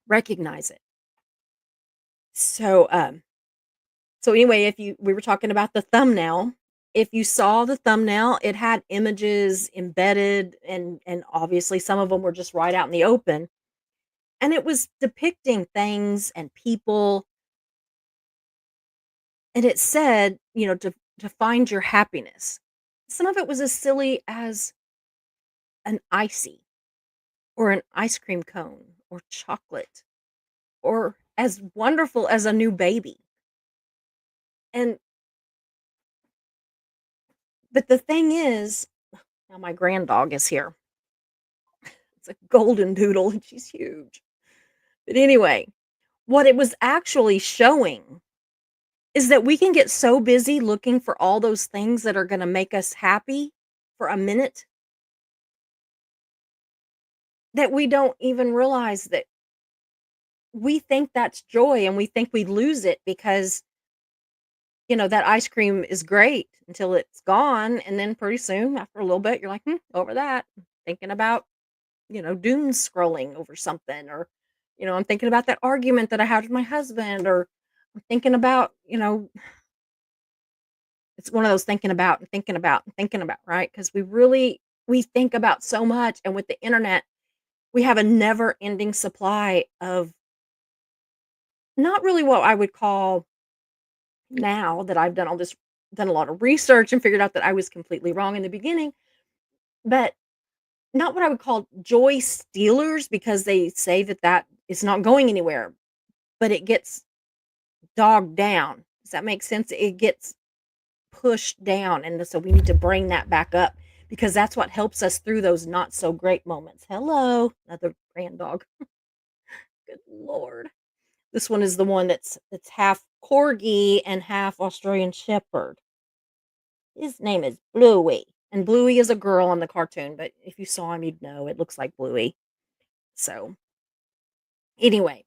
recognize it. So, so anyway, if we were talking about the thumbnail, if you saw the thumbnail, it had images embedded, and obviously some of them were just right out in the open, and it was depicting things and people, and it said, to find your happiness. Some of it was as silly as an icy, or an ice cream cone, or chocolate, or as wonderful as a new baby. And but the thing is, now my grand dog is here. It's a golden doodle and she's huge. But anyway, what it was actually showing is that we can get so busy looking for all those things that are going to make us happy for a minute that we don't even realize that we think that's joy, and we think we lose it because, that ice cream is great until it's gone. And then pretty soon, after a little bit, you're like, over that. Thinking about, doom scrolling over something, or, I'm thinking about that argument that I had with my husband, or I'm thinking about, it's one of those thinking about and thinking about and thinking about, right? Because we think about so much, and with the internet, we have a never-ending supply of not really what I would call, now that I've done a lot of research and figured out that I was completely wrong in the beginning, but not what I would call joy stealers, because they say that that is not going anywhere, but it gets dogged down. Does that make sense? It gets pushed down, and so we need to bring that back up, because that's what helps us through those not so great moments. Hello, another grand dog. Good lord. This one is the one that's half corgi and half Australian shepherd. His name is Bluey, and Bluey is a girl on the cartoon, but if you saw him, you'd know it looks like Bluey. So, anyway,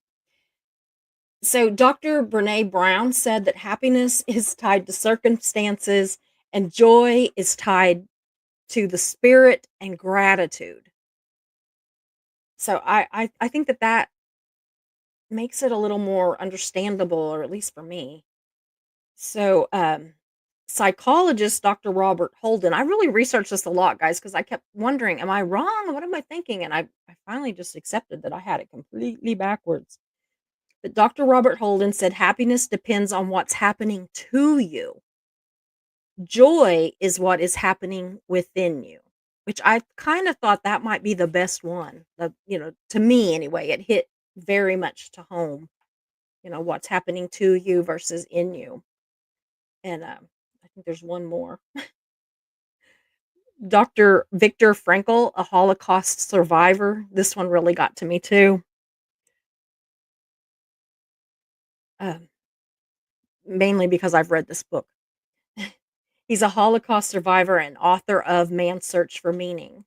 so Dr. Brene Brown said that happiness is tied to circumstances and joy is tied to the spirit and gratitude. So I think that makes it a little more understandable, or at least for me. So, psychologist Dr. Robert Holden, I really researched this a lot, guys, because I kept wondering, am I wrong? What am I thinking? And I finally just accepted that I had it completely backwards. But Dr. Robert Holden said happiness depends on what's happening to you. Joy is what is happening within you, which I kind of thought that might be the best one. To me anyway, it hit very much to home, what's happening to you versus in you. And I think there's one more. Dr. Viktor Frankl, a Holocaust survivor. This one really got to me too. Um, Mainly because I've read this book. He's a Holocaust survivor and author of Man's Search for Meaning.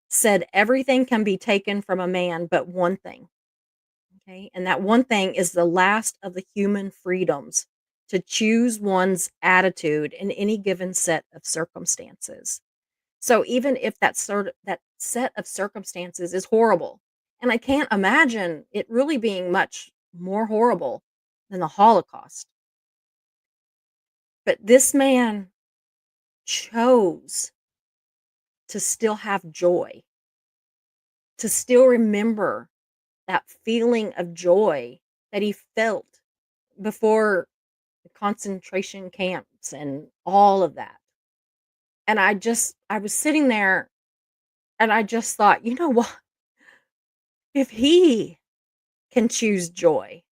Said everything can be taken from a man but one thing. Okay? And that one thing is the last of the human freedoms, to choose one's attitude in any given set of circumstances. So even if that set of circumstances is horrible, and I can't imagine it really being much more horrible than the Holocaust, but this man chose to still have joy, to still remember that feeling of joy that he felt before the concentration camps and all of that. And I was sitting there, and I just thought, you know what? If he can choose joy,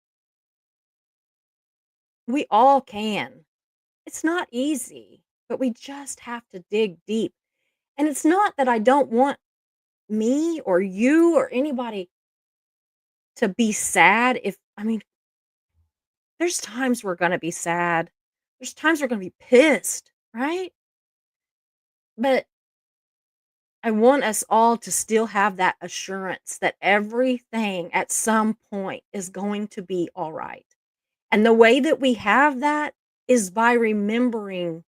we all can. It's not easy, but we just have to dig deep. And it's not that I don't want me or you or anybody to be sad. There's times we're going to be sad. There's times we're going to be pissed, right? But I want us all to still have that assurance that everything at some point is going to be all right. And the way that we have that is by remembering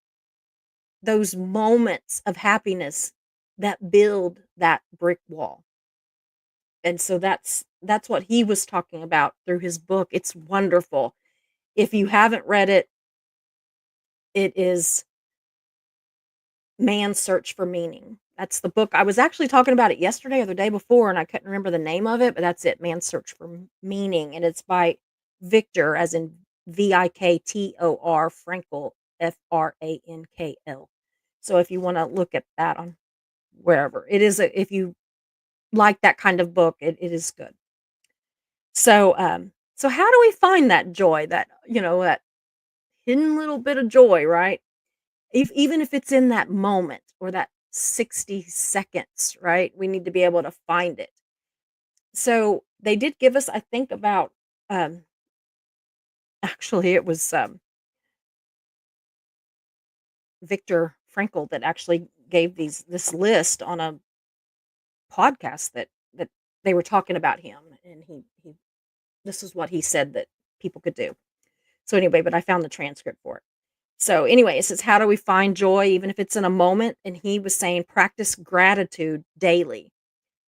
those moments of happiness that build that brick wall. And so that's what he was talking about through his book. It's wonderful. If you haven't read it, it is Man's Search for Meaning. That's the book. I was actually talking about it yesterday or the day before, and I couldn't remember the name of it, but that's it, Man's Search for Meaning, and it's by Viktor, as in Viktor Frankl, Frankl. So if you want to look at that on wherever it is, if you like that kind of book, it is good. So how do we find that joy, that that hidden little bit of joy, right? If even if it's in that moment or that 60 seconds, right? We need to be able to find it. So they did give us, I think, about um actually it was Viktor Frankl that actually gave this list on a podcast that they were talking about him, and he this is what he said that people could do. So anyway, but I found the transcript for it. So anyway, it says, how do we find joy even if it's in a moment? And he was saying, practice gratitude daily.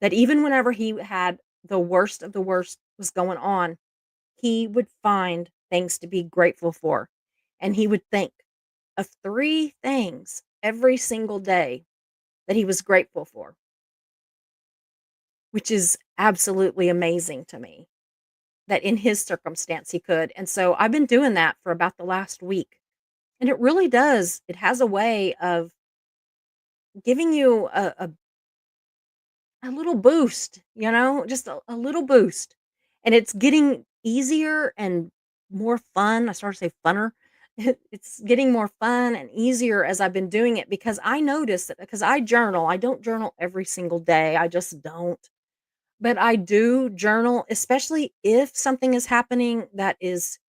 That even whenever he had the worst of the worst was going on, he would find things to be grateful for. And he would think of three things every single day that he was grateful for, which is absolutely amazing to me that in his circumstance he could. And so I've been doing that for about the last week. And it really does. It has a way of giving you a little boost, just a little boost. And it's getting easier and more fun. I started to say funner. It's getting more fun and easier as I've been doing it, because I notice that, because I journal. I don't journal every single day. I just don't. But I do journal, especially if something is happening that is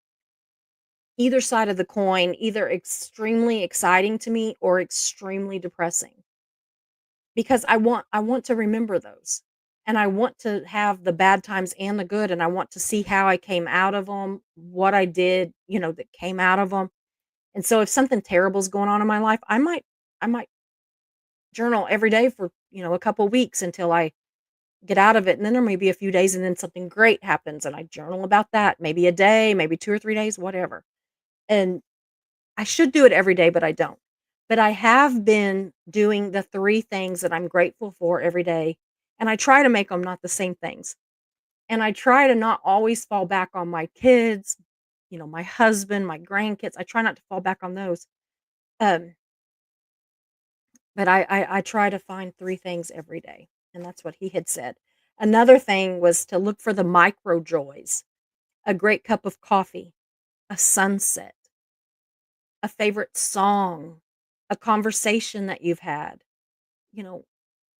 either side of the coin, either extremely exciting to me or extremely depressing. Because I want to remember those, and I want to have the bad times and the good, and I want to see how I came out of them, what I did, that came out of them. And so if something terrible is going on in my life, I might journal every day for, a couple weeks until I get out of it, and then there may be a few days and then something great happens and I journal about that, maybe a day, maybe 2 or 3 days, whatever. And I should do it every day, but I don't. But I have been doing the 3 things that I'm grateful for every day, and I try to make them not the same things. And I try to not always fall back on my kids, my husband, my grandkids. I try not to fall back on those. Um, but I try to find 3 things every day, and that's what he had said. Another thing was to look for the micro joys: a great cup of coffee, a sunset, a favorite song, a conversation that you've had. You know,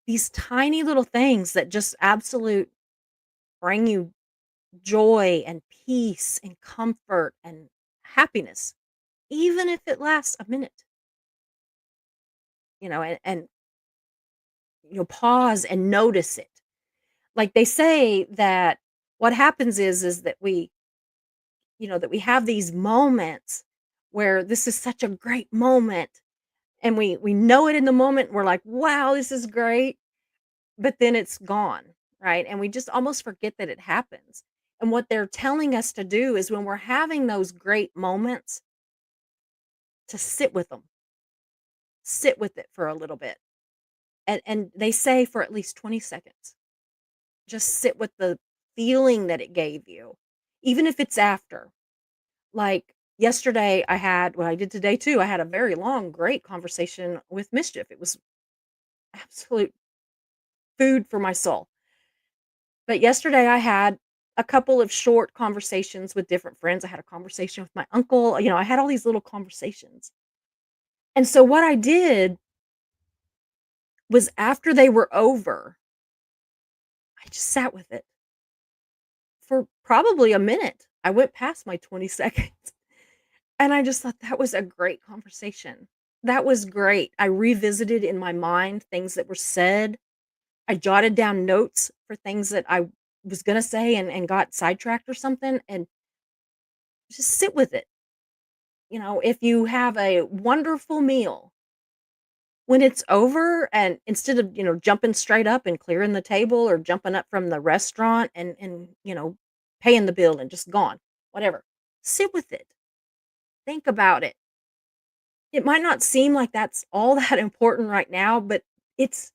these tiny little things that just absolute bring you joy and peace and comfort and happiness, even if it lasts a minute, and pause and notice it. Like they say that what happens is that we have these moments where this is such a great moment, and we know it in the moment. We're like, wow, this is great. But then it's gone, right? And we just almost forget that it happens. And what they're telling us to do is, when we're having those great moments, to sit with them, sit with it for a little bit. And they say for at least 20 seconds. Just sit with the feeling that it gave you, even if it's after. Like yesterday, I had, well, I did today too. I had a very long, great conversation with Mischief. It was absolute food for my soul. But yesterday I had a couple of short conversations with different friends. I had a conversation with my uncle. I had all these little conversations. And so what I did was, after they were over, I just sat with it for probably a minute. I went past my 20 seconds, and I just thought that was a great conversation. That was great. I revisited in my mind things that were said. I jotted down notes for things that I was going to say and got sidetracked or something, and just sit with it. If you have a wonderful meal, when it's over, and instead of, jumping straight up and clearing the table, or jumping up from the restaurant and paying the bill and just gone, whatever, sit with it. Think about it. it might not seem like that's all that important right now, but it's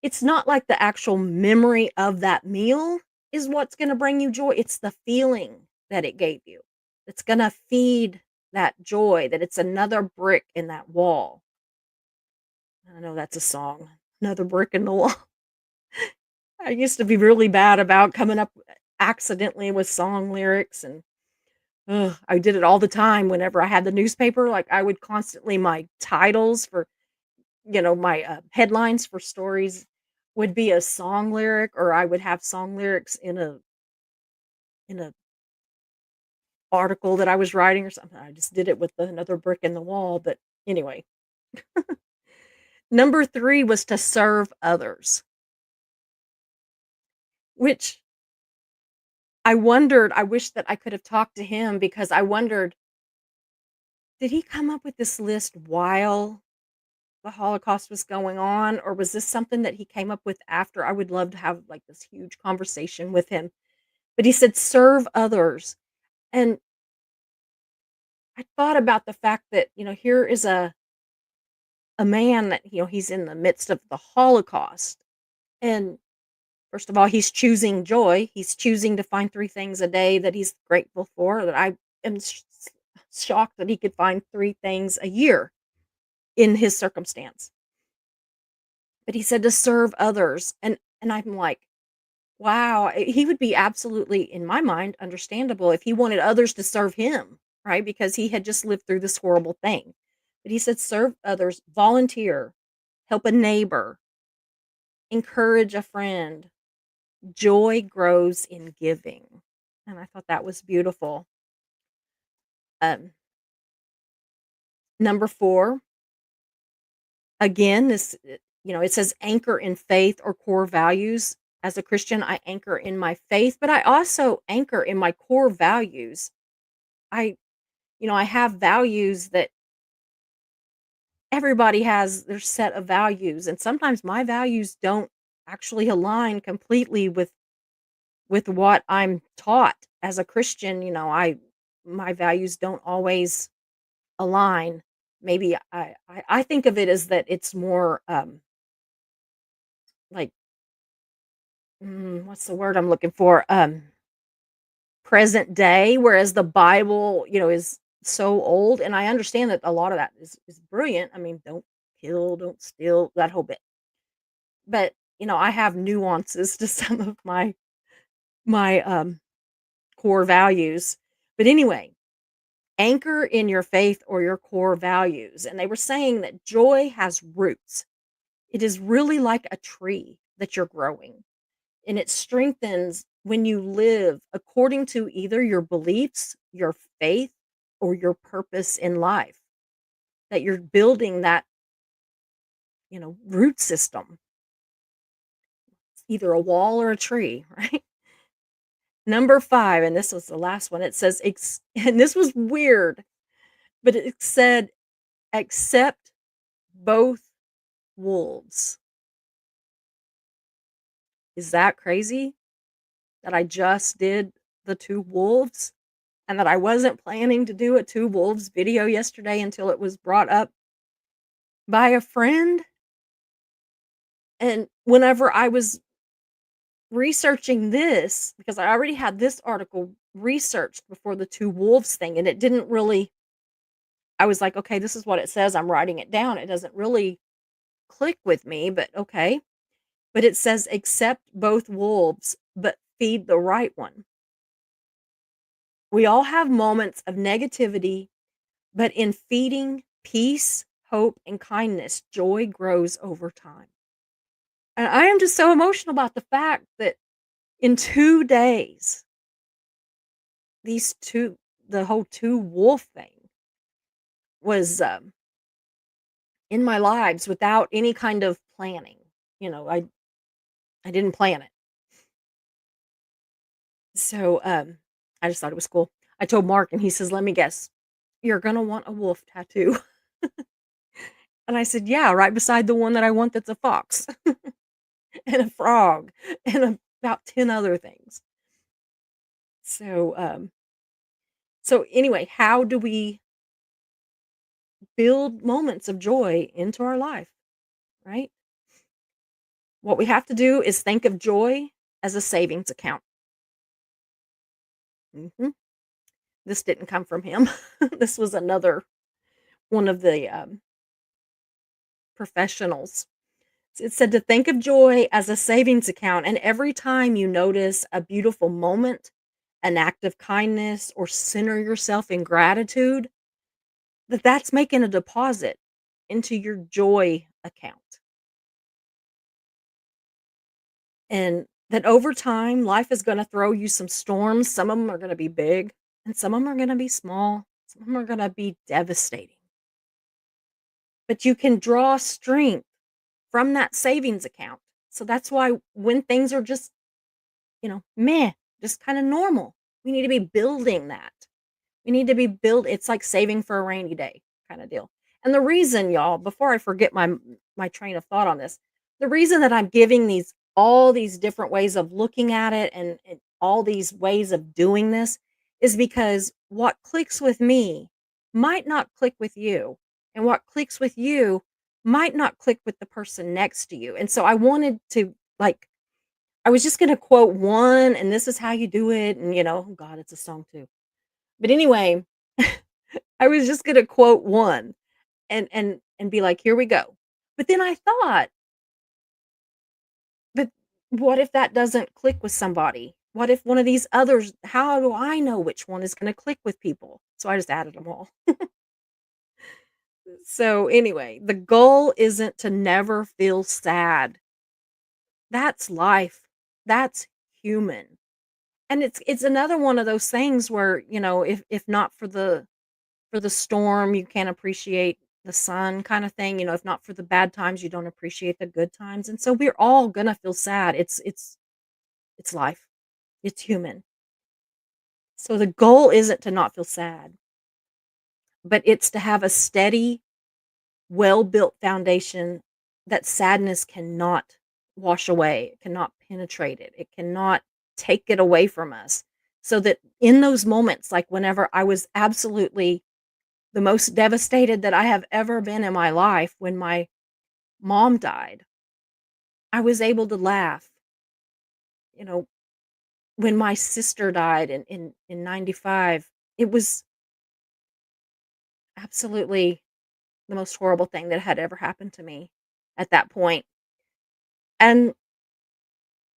it's not like the actual memory of that meal is what's gonna bring you joy, it's the feeling that it gave you. It's gonna feed that joy, that it's another brick in that wall. I know that's a song, "Another Brick in the Wall." I used to be really bad about coming up accidentally with song lyrics, and ugh, I did it all the time whenever I had the newspaper, like, I would constantly my titles for my, headlines for stories would be a song lyric, or I would have song lyrics in a article that I was writing or something. I just did it with the another brick in the wall, but anyway. Number 3 was to serve others, which I wish that I could have talked to him because I wondered, did he come up with this list while the Holocaust was going on, or was this something that he came up with after? I would love to have, like, this huge conversation with him. But he said, "Serve others." And I thought about the fact that, here is a man that, he's in the midst of the Holocaust. And first of all, he's choosing joy. He's choosing to find 3 things a day that he's grateful for, that I am shocked that he could find 3 things a year in his circumstance. But he said to serve others, and I'm like, wow, he would be absolutely, in my mind, understandable if he wanted others to serve him, right? Because he had just lived through this horrible thing. But he said, serve others, volunteer, help a neighbor, encourage a friend. Joy grows in giving. And I thought that was beautiful. Um, Number 4, again, it says anchor in faith or core values. As a Christian, I anchor in my faith, but I also anchor in my core values. I I have values that everybody has their set of values, and sometimes my values don't actually align completely with what I'm taught as a Christian. I my values don't always align. Maybe I think of it as that it's more like what's the word I'm looking for? Present day, whereas the Bible, is so old, and I understand that a lot of that is brilliant. I mean, don't kill, don't steal, that whole bit. But, I have nuances to some of my core values. But anyway, anchor in your faith or your core values. And they were saying that joy has roots. It is really like a tree that you're growing, and it strengthens when you live according to either your beliefs, your faith, or your purpose in life. That you're building that, root system, either a wall or a tree, right? Number 5, and this was the last one, it says, and this was weird, but it said, accept both wolves. Is that crazy that I just did the 2 wolves and that I wasn't planning to do a 2 wolves video yesterday until it was brought up by a friend? And whenever I was researching this, because I already had this article researched before the 2 wolves thing, and it didn't really, I was like, "Okay, this is what it says, I'm writing it down." It doesn't really click with me, but okay. But it says, "Accept both wolves, but feed the right one." We all have moments of negativity, but in feeding peace, hope, and kindness, joy grows over time. And I am just so emotional about the fact that in 2 days, these 2 the whole 2 wolf thing was, in my lives without any kind of planning. I didn't plan it. So, I just thought it was cool. I told Mark and he says, "Let me guess, you're gonna want a wolf tattoo." And I said, "Yeah, right beside the one that I want that's a fox and a frog and about 10 other things." So, so anyway, how do we build moments of joy into our life, right? What we have to do is think of joy as a savings account. Mhm. This didn't come from him. This was another one of the, professionals. It said to think of joy as a savings account, and every time you notice a beautiful moment, an act of kindness, or center yourself in gratitude, that's making a deposit into your joy account. And that over time, life is gonna throw you some storms. Some of them are gonna be big, and some of them are gonna be small. Some of them are gonna be devastating. But you can draw strength from that savings account. So that's why when things are just, meh, just kinda normal, we need to be building that. We need to be it's like saving for a rainy day kinda deal. And the reason, y'all, before I forget my train of thought on this, the reason that I'm giving all these different ways of looking at it and all these ways of doing this is because what clicks with me might not click with you, and what clicks with you might not click with the person next to you. And so I wanted to, like, I was just gonna quote one, and this is how you do it, and, oh god, it's a song too. But anyway, I was just gonna quote one and be like, "Here we go." But then I thought, "But what if that doesn't click with somebody? What if one of these others, how do I know which one is gonna click with people?" So I just added them all. So anyway, the goal isn't to never feel sad. That's life. That's human. And it's another one of those things where, if not for the storm, you can't appreciate the sun kind of thing. If not for the bad times, you don't appreciate the good times. And so we're all gonna feel sad. It's life. It's human. So the goal isn't to not feel sad, but it's to have a steady, well-built foundation that sadness cannot wash away. It cannot penetrate it. It cannot take it away from us. So that in those moments, like whenever I was absolutely the most devastated that I have ever been in my life when my mom died, I was able to laugh. You know, when my sister died in 95, it was absolutely the most horrible thing that had ever happened to me at that point. And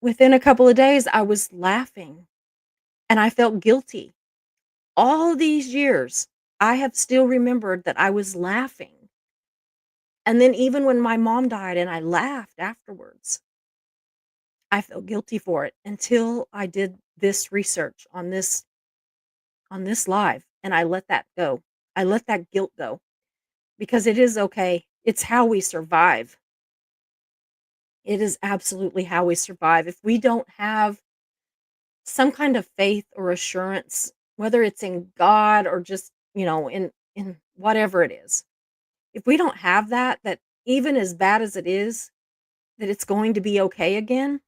within a couple of days, I was laughing and I felt guilty. All these years, I have still remembered that I was laughing. And then even when my mom died and I laughed afterwards, I felt guilty for it until I did this research on this live, and I let that go. I let that guilt go because it is okay. It's how we survive. It is absolutely how we survive. If we don't have some kind of faith or assurance, whether it's in God or just, in whatever it is. If we don't have that even as bad as it is, that it's going to be okay again,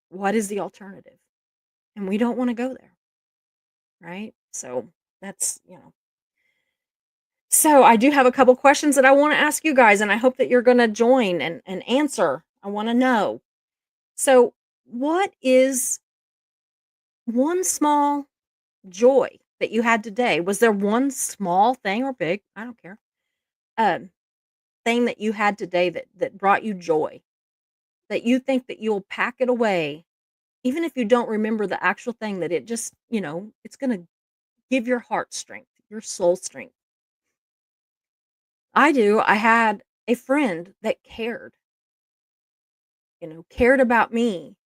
what is the alternative? And we don't want to go there, right? So that's, So I do have a couple questions that I want to ask you guys, and I hope that you're going to join and answer. I want to know. So, what is one small joy that you had today? Was there one small thing or big? I don't care. Um, thing that you had today that brought you joy, that you think that you'll pack it away, even if you don't remember the actual thing, that it just, it's going to give your heart strength, your soul strength. I do. I had a friend that cared about me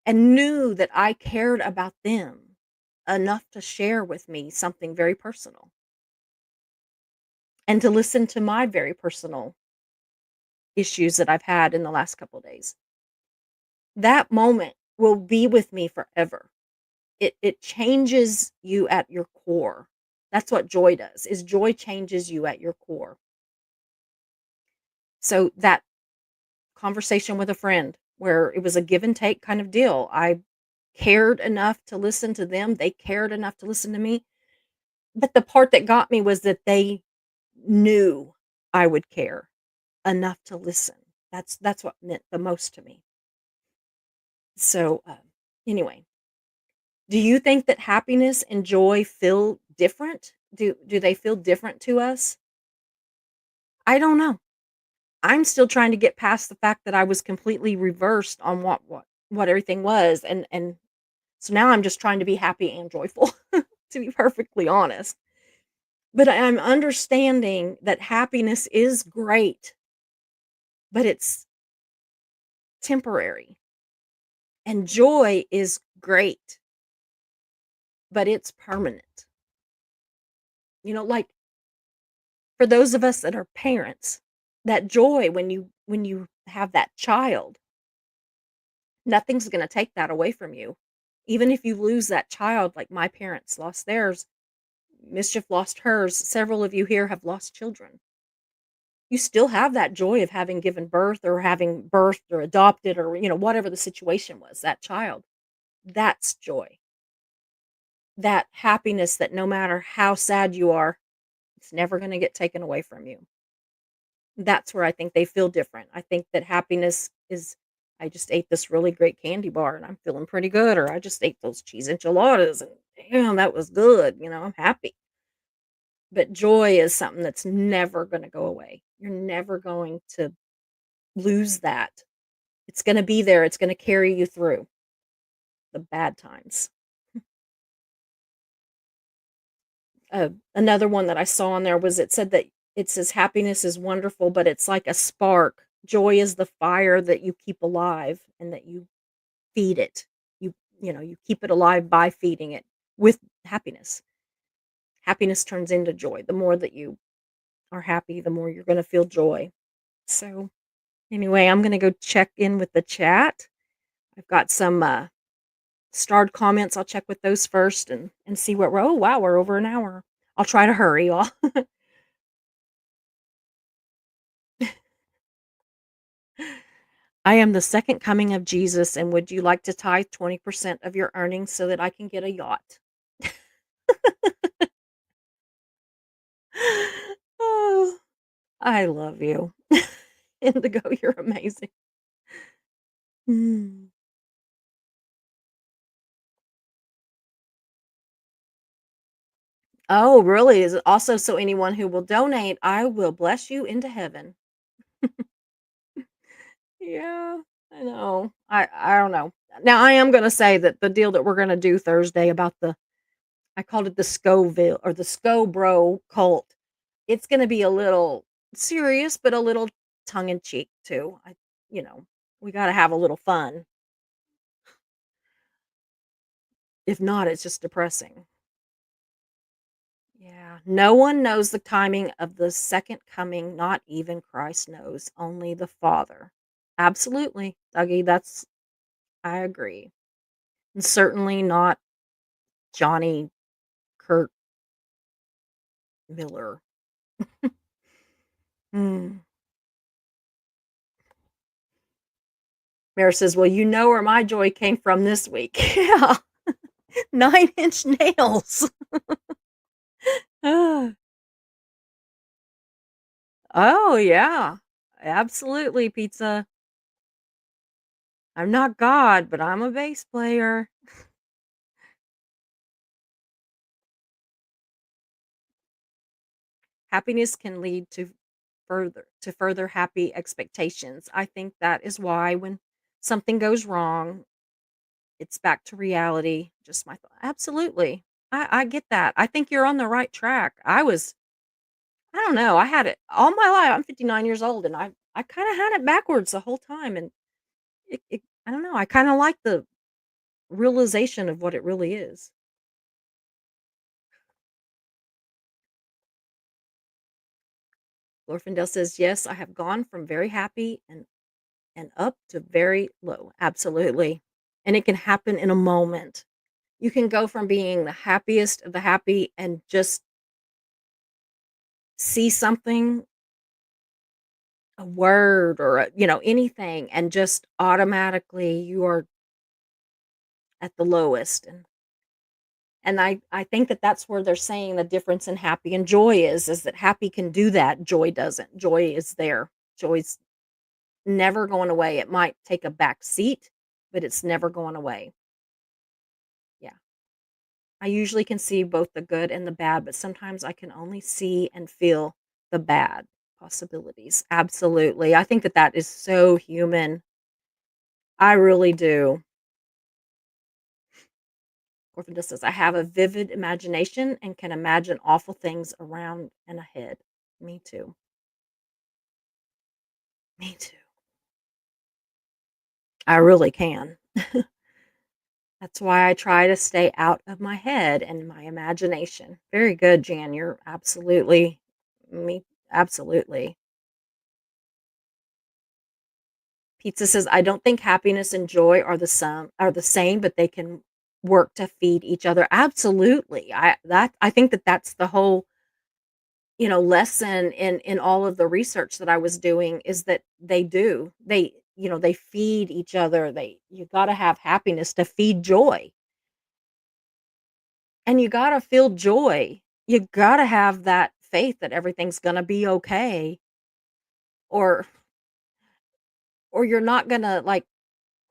and knew that I cared about them enough to share with me something very personal and to listen to my very personal issues that I've had in the last couple of days. That moment will be with me forever. It changes you at your core. That's what joy does. Is joy changes you at your core. So that conversation with a friend where it was a give and take kind of deal. I cared enough to listen to them. They cared enough to listen to me. But the part that got me was that they knew I would care enough to listen. That's what meant the most to me. So, anyway, do you think that happiness and joy feel different? Do they feel different to us? I don't know. I'm still trying to get past the fact that I was completely reversed on what everything was, and so now I'm just trying to be happy and joyful, to be perfectly honest. But I'm understanding that happiness is great, but it's temporary. And joy is great, but it's permanent. Like for those of us that are parents, that joy when you have that child, nothing's going to take that away from you. Even if you lose that child, like my parents lost theirs, Mischief lost hers, several of you here have lost children. You still have that joy of having given birth or having birthed or adopted or whatever the situation was, that child. That's joy. That happiness that no matter how sad you are, it's never going to get taken away from you. That's where I think they feel different. I think that happiness is, I just ate this really great candy bar and I'm feeling pretty good, or I just ate those cheese enchiladas and damn, that was good. I'm happy. But joy is something that's never going to go away. You're never going to lose that. It's going to be there. It's going to carry you through the bad times. Another one that I saw on there was, it says happiness is wonderful, but it's like a spark. Joy is the fire that you keep alive and that you feed it. You keep it alive by feeding it with happiness. Happiness turns into joy. The more that you are happy, the more you're going to feel joy. So, anyway, I'm going to go check in with the chat. I've got some starred comments. I'll check with those first and see what we're. Oh, wow, we're over an hour. I'll try to hurry, y'all. I am the second coming of Jesus, and would you like to tithe 20% of your earnings so that I can get a yacht? Oh, I love you. Indigo, you're amazing. Mm. Oh, really? Is it also so anyone who will donate, I will bless you into heaven? Yeah, I know. I don't know. Now I am gonna say that the deal that we're gonna do Thursday about I called it the Scoville or the Scobro cult. It's gonna be a little serious, but a little tongue in cheek too. You know, we gotta have a little fun. If not, it's just depressing. Yeah. No one knows the timing of the second coming, not even Christ knows, only the Father. Absolutely, Dougie. I agree. And certainly not Johnny Kurt Miller. Mm. Mary says, "Well, you know where my joy came from this week." Yeah. 9-inch nails. Ah. Oh, yeah. Absolutely, pizza. I'm not God, but I'm a bass player. Happiness can lead to further happy expectations. I think that is why when something goes wrong, it's back to reality. Just my thought. Absolutely. I get that. I think you're on the right track. I don't know. I had it all my life. I'm 59 years old and I kind of had it backwards the whole time. And I don't know. I kind of like the realization of what it really is. Glorfindel says, yes, I have gone from very happy and up to very low. Absolutely. And it can happen in a moment. You can go from being the happiest of the happy and just see something, a word or anything, and just automatically you are at the lowest. And I think that that's where they're saying the difference in happy and joy is that happy can do that, joy doesn't. Joy is there. Joy's never going away. It might take a back seat, but it's never going away. Yeah. I usually can see both the good and the bad, but sometimes I can only see and feel the bad possibilities. Absolutely. I think that that is so human. I really do. Orphan just says, I have a vivid imagination and can imagine awful things around and ahead. Me too. Me too. I really can. That's why I try to stay out of my head and my imagination. Very good, Jan. You're absolutely me. Absolutely. Pizza says, I don't think happiness and joy are the same, but they can work to feed each other. Absolutely. I think that that's the whole, lesson in all of the research that I was doing is that they do. They feed each other. You got to have happiness to feed joy. And you gotta feel joy. You gotta have that faith that everything's gonna be okay, or you're not gonna, like,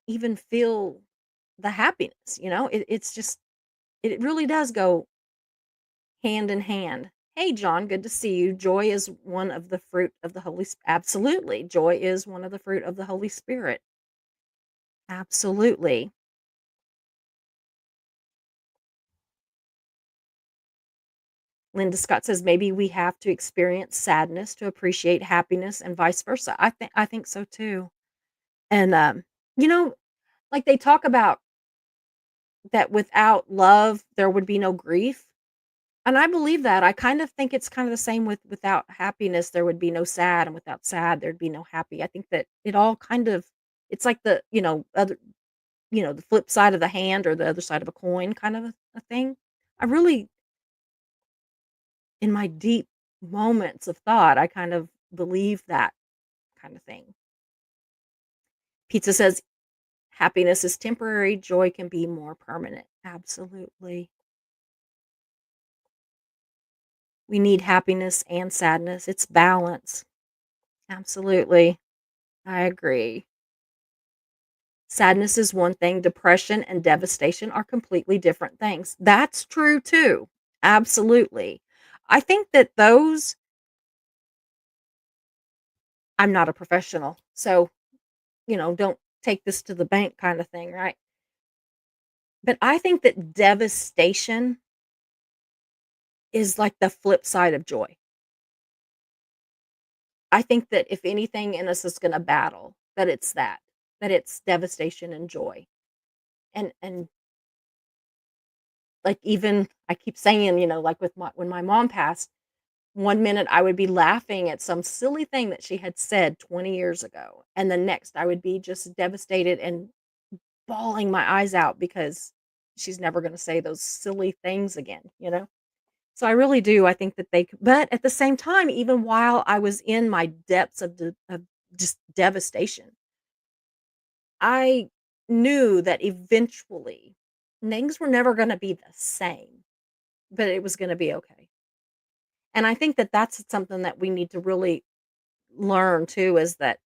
even feel the happiness, it's just it really does go hand in hand. Hey, John, good to see you. Joy is one of the fruit of the absolutely. Joy is one of the fruit of the Holy Spirit. Absolutely. Linda Scott says, "Maybe we have to experience sadness to appreciate happiness and vice versa." I think so too. And, you know, like they talk about that without love, there would be no grief. And I believe that. I kind of think it's kind of the same with without happiness, there would be no sad, and without sad, there'd be no happy. I think that it all kind of it's like the flip side of the hand or the other side of a coin kind of a thing. I really, in my deep moments of thought, I kind of believe that kind of thing. Pizza says happiness is temporary, joy can be more permanent. Absolutely. We need happiness and sadness. It's balance. Absolutely. I agree. Sadness is one thing, depression and devastation are completely different things. That's true too. Absolutely. I think that those I'm not a professional. So, don't take this to the bank kind of thing, right? But I think that devastation is like the flip side of joy. I think that if anything in us is gonna battle, that it's that it's devastation and joy. And like, even I keep saying, like with my when my mom passed, one minute I would be laughing at some silly thing that she had said 20 years ago, and the next I would be just devastated and bawling my eyes out because she's never gonna say those silly things again. So I really do, I think that but at the same time, even while I was in my depths of just devastation, I knew that eventually things were never gonna be the same, but it was gonna be okay. And I think that that's something that we need to really learn too is that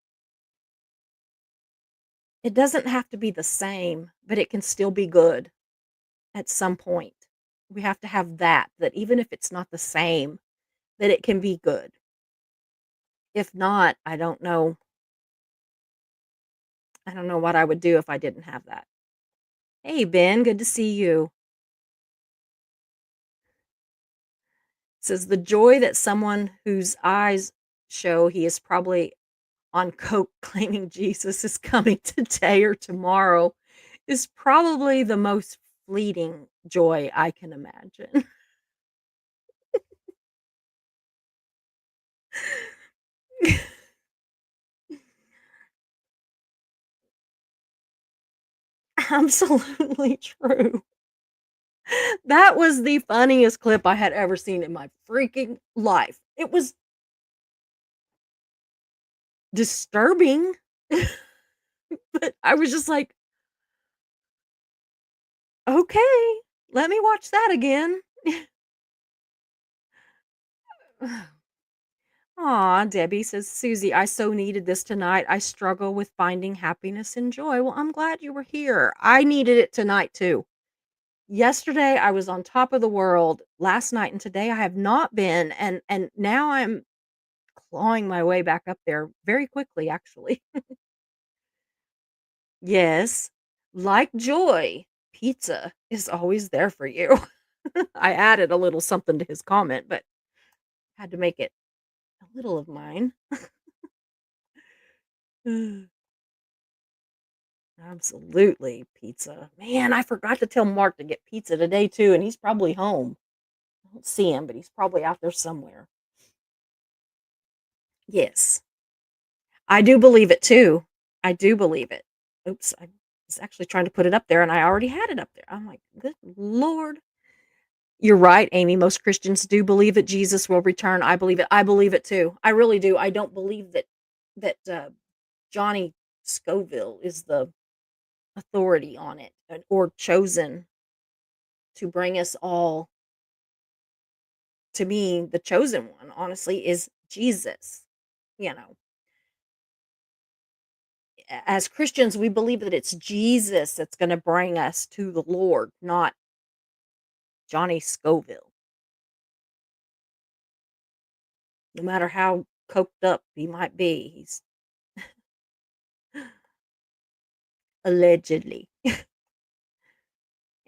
it doesn't have to be the same, but it can still be good at some point. We have to have that even if it's not the same, that it can be good. If not, I don't know what I would do if I didn't have that. Hey, Ben, good to see you. Says the joy that someone whose eyes show he is probably on coke claiming Jesus is coming today or tomorrow is probably the most fleeting joy I can imagine. Absolutely true. That was the funniest clip I had ever seen in my freaking life. It was disturbing, but I was just like, "Okay." Let me watch that again. Aw, Debbie says, Susie, I so needed this tonight. I struggle with finding happiness and joy. Well, I'm glad you were here. I needed it tonight too. Yesterday I was on top of the world. Last night and today I have not been, and now I'm clawing my way back up there very quickly actually. Yes. Like joy, pizza is always there for you. I added a little something to his comment, but had to make it a little of mine. Absolutely, pizza. Man, I forgot to tell Mark to get pizza today too, and he's probably home. I don't see him, but he's probably out there somewhere. Yes, I do believe it too. I do believe it. Oops, I was actually trying to put it up there and I already had it up there. I'm like, good Lord. You're right, Amy. Most Christians do believe that Jesus will return. I believe it. I believe it too. I really do. I don't believe that Johnny Scoville is the authority on it or chosen to bring us all. To me, the chosen one, honestly, is Jesus. You know, as Christians, we believe that it's Jesus that's going to bring us to the Lord, not Johnny Scoville. No matter how coked up he might be, he's allegedly.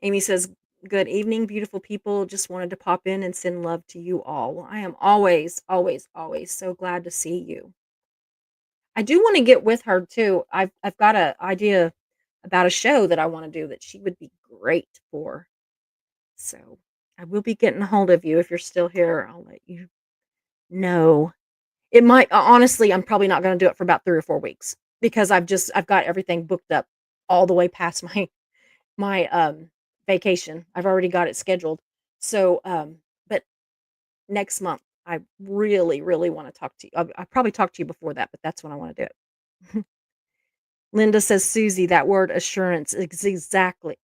Amy says, good evening, beautiful people. Just wanted to pop in and send love to you all. Well, I am always, always, always so glad to see you. I do want to get with her too. I've got an idea about a show that I want to do that she would be great for. So I will be getting a hold of you if you're still here. I'll let you know. It might honestly, I'm probably not going to do it for about 3 or 4 weeks because I've got everything booked up all the way past my vacation. I've already got it scheduled. So but next month I really, really want to talk to you. I'll probably talk to you before that, but that's when I want to do it. Linda says, Susie, that word assurance is exactly,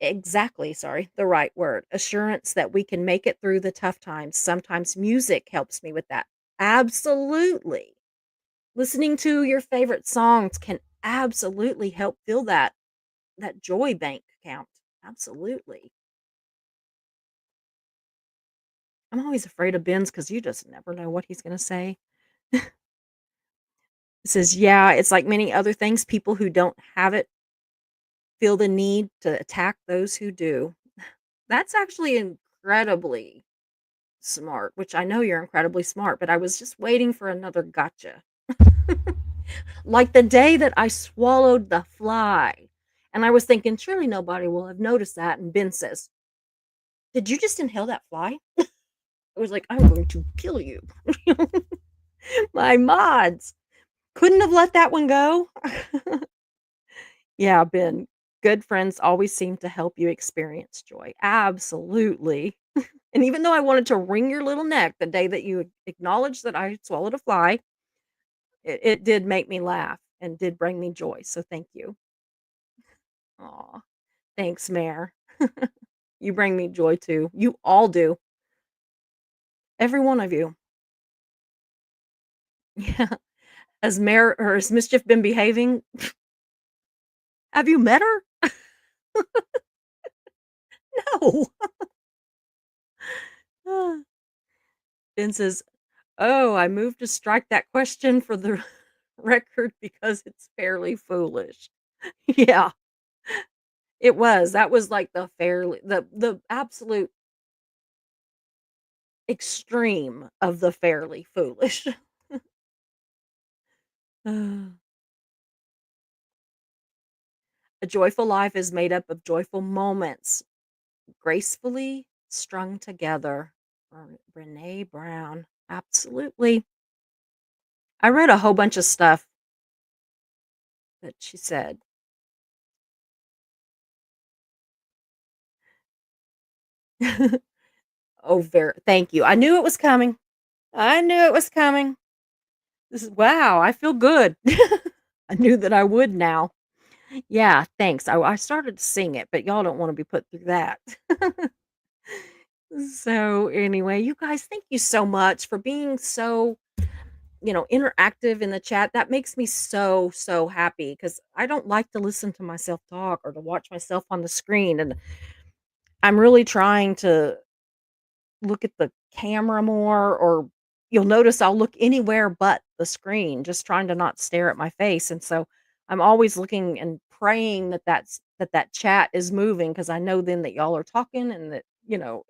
sorry, the right word. Assurance that we can make it through the tough times. Sometimes music helps me with that. Absolutely. Listening to your favorite songs can absolutely help fill that joy bank account. Absolutely. I'm always afraid of Ben's because you just never know what he's going to say. It says, yeah, it's like many other things. People who don't have it feel the need to attack those who do. That's actually incredibly smart, which I know you're incredibly smart, but I was just waiting for another gotcha. Like the day that I swallowed the fly. And I was thinking, surely nobody will have noticed that. And Ben says, did you just inhale that fly? I was like, I'm going to kill you. My mods couldn't have let that one go. Yeah, Ben, good friends always seem to help you experience joy. Absolutely. And even though I wanted to wring your little neck the day that you acknowledged that I swallowed a fly, it did make me laugh and did bring me joy. So thank you. Aw, thanks, Mare. You bring me joy too. You all do. Every one of you. Yeah. Has Mare or has Mischief been behaving? Have you met her? No. Ben says, oh, I moved to strike that question for the record because it's fairly foolish. Yeah, it was. That was like the absolute extreme of the fairly foolish. A joyful life is made up of joyful moments, gracefully strung together. Brene Brown. Absolutely. I read a whole bunch of stuff that she said. Oh, very. Thank you. I knew it was coming. I knew it was coming. This is wow. I feel good. I knew that I would now. Yeah, thanks. I started to sing it, but y'all don't want to be put through that. So, anyway, you guys, thank you so much for being so, interactive in the chat. That makes me so, so happy because I don't like to listen to myself talk or to watch myself on the screen. And I'm really trying to look at the camera more, or you'll notice I'll look anywhere but the screen, just trying to not stare at my face. And so I'm always looking and praying that that chat is moving because I know then that y'all are talking and that,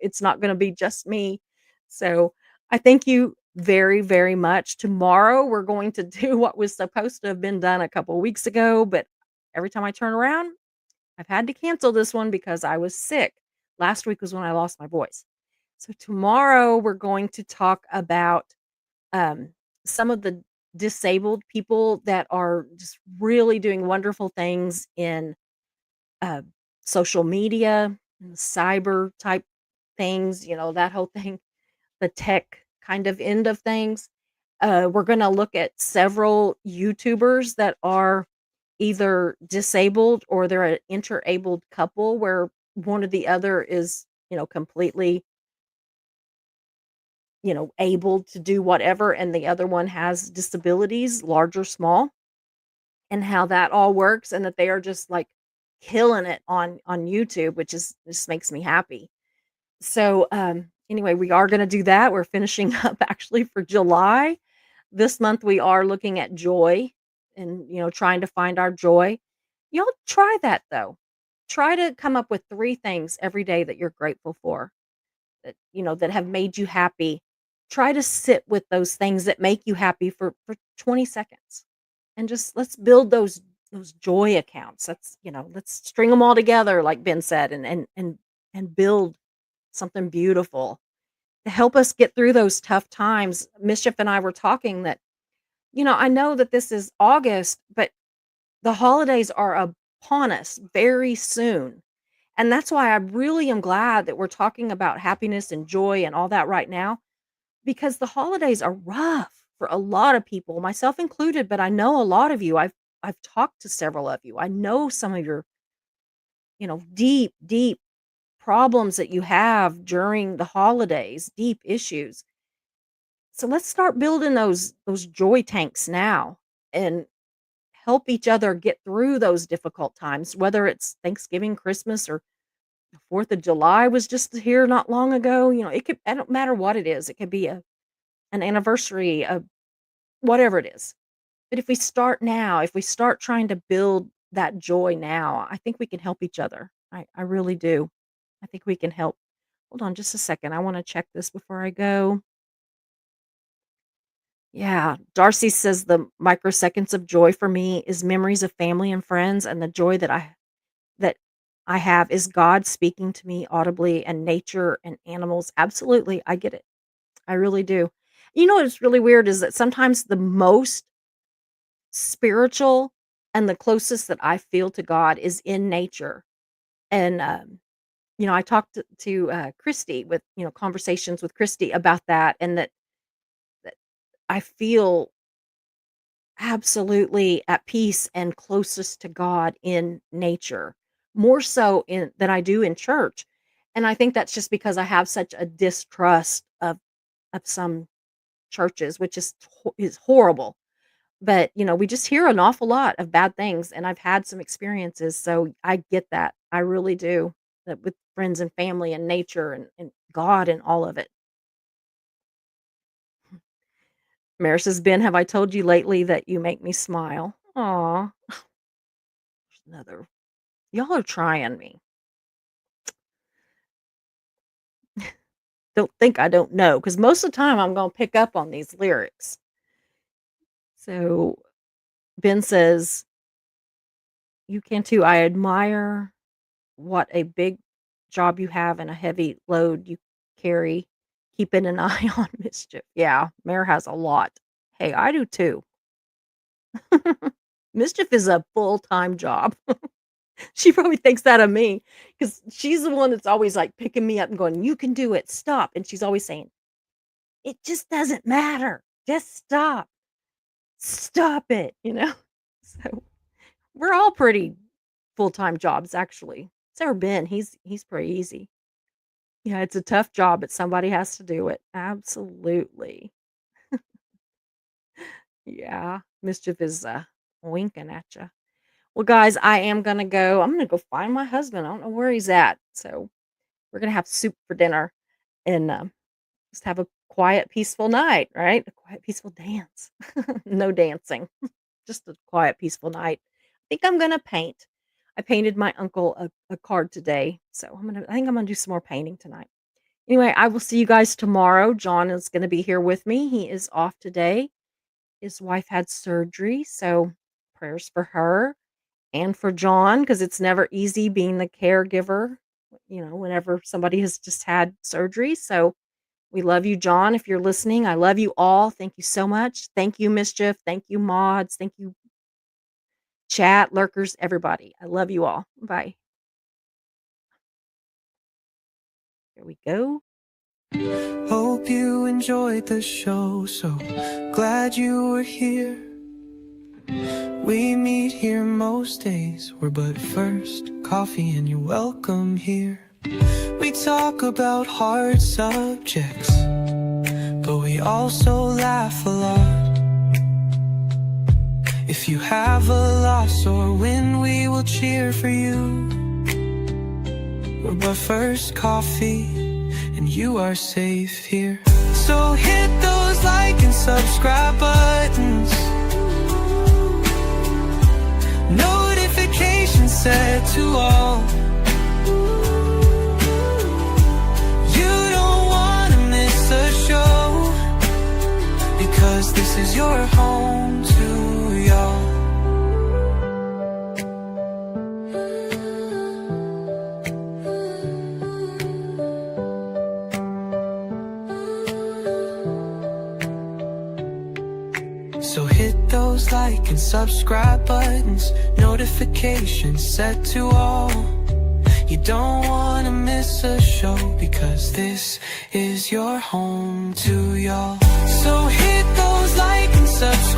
it's not going to be just me. So I thank you very, very much. Tomorrow we're going to do what was supposed to have been done a couple weeks ago, but every time I turn around, I've had to cancel this one because I was sick. Last week was when I lost my voice. So tomorrow we're going to talk about um, some of the disabled people that are just really doing wonderful things in uh, social media, and cyber type things, that whole thing, the tech kind of end of things. We're going to look at several YouTubers that are either disabled or they're an interabled couple where one or the other is, completely, able to do whatever and the other one has disabilities, large or small, and how that all works and that they are just like killing it on YouTube, which is just makes me happy. So anyway, we are going to do that. We're finishing up actually for July. This month we are looking at joy and trying to find our joy. Y'all try that though. Try to come up with 3 things every day that you're grateful for, that have made you happy. Try to sit with those things that make you happy for 20 seconds. And just let's build those joy accounts. Let's string them all together like Ben said and build something beautiful to help us get through those tough times. Mischief and I were talking that, I know that this is August, but the holidays are upon us very soon. And that's why I really am glad that we're talking about happiness and joy and all that right now, because the holidays are rough for a lot of people, myself included, but I know a lot of you. I've talked to several of you. I know some of your, deep, deep problems that you have during the holidays, deep issues. So let's start building those joy tanks now and help each other get through those difficult times, whether it's Thanksgiving, Christmas, or the 4th of July was just here not long ago. It could, I don't matter what it is. It could be an anniversary, whatever it is. But if we start now, if we start trying to build that joy now, I think we can help each other. I really do. I think we can help. Hold on just a second. I want to check this before I go. Yeah. Darcy says the microseconds of joy for me is memories of family and friends, and the joy that I have is God speaking to me audibly, and nature and animals. Absolutely. I get it. I really do. What's really weird is that sometimes the most spiritual and the closest that I feel to God is in nature. And I talked to Christy with, conversations with Christy about that, and that I feel absolutely at peace and closest to God in nature, more so in than I do in church. And I think that's just because I have such a distrust of some churches, which is horrible. But, we just hear an awful lot of bad things, and I've had some experiences, so I get that. I really do. That with friends and family and nature and God and all of it. Mary says, "Ben, have I told you lately that you make me smile?" Aw, another. Y'all are trying me. Don't think I don't know, because most of the time I'm gonna pick up on these lyrics. So Ben says, "You can too. I admire what a big job you have and a heavy load you carry, keeping an eye on mischief." Yeah, Mare has a lot. Hey, I do too. Mischief is a full-time job. She probably thinks that of me because she's the one that's always like picking me up and going, "You can do it. Stop." And she's always saying, "It just doesn't matter. Just stop. Stop it." So we're all pretty full-time jobs, actually. Except for Ben. He's pretty easy. Yeah, it's a tough job, but somebody has to do it. Absolutely. Yeah, mischief is, winking at you. Well, guys, I am gonna go. I'm gonna go find my husband. I don't know where he's at. So we're gonna have soup for dinner and just have a quiet, peaceful night, right? A quiet, peaceful dance. No dancing, just a quiet, peaceful night. I think I'm gonna paint. I painted my uncle a card today, so I think I'm gonna do some more painting tonight. Anyway, I will see you guys tomorrow. John is gonna be here with me. He is off today. His wife had surgery, so prayers for her and for John, because it's never easy being the caregiver, whenever somebody has just had surgery. So we love you, John, if you're listening. I love you all. Thank you so much. Thank you, Mischief. Thank you, Mods. Thank you, chat, lurkers, everybody. I love you all. Bye. Here we go. Hope you enjoyed the show, so glad you were here. We meet here most days, we're but first coffee and you're welcome here. We talk about hard subjects, but we also laugh a lot. If you have a loss or win, we will cheer for you. We're but first coffee and you are safe here. So hit those like and subscribe buttons, notifications set to all. You don't want to miss a show, because this is your home to y'all. So hit those like and subscribe buttons, notifications set to all. You don't want to miss a show, because this is your home to y'all. So hit those like and subscribe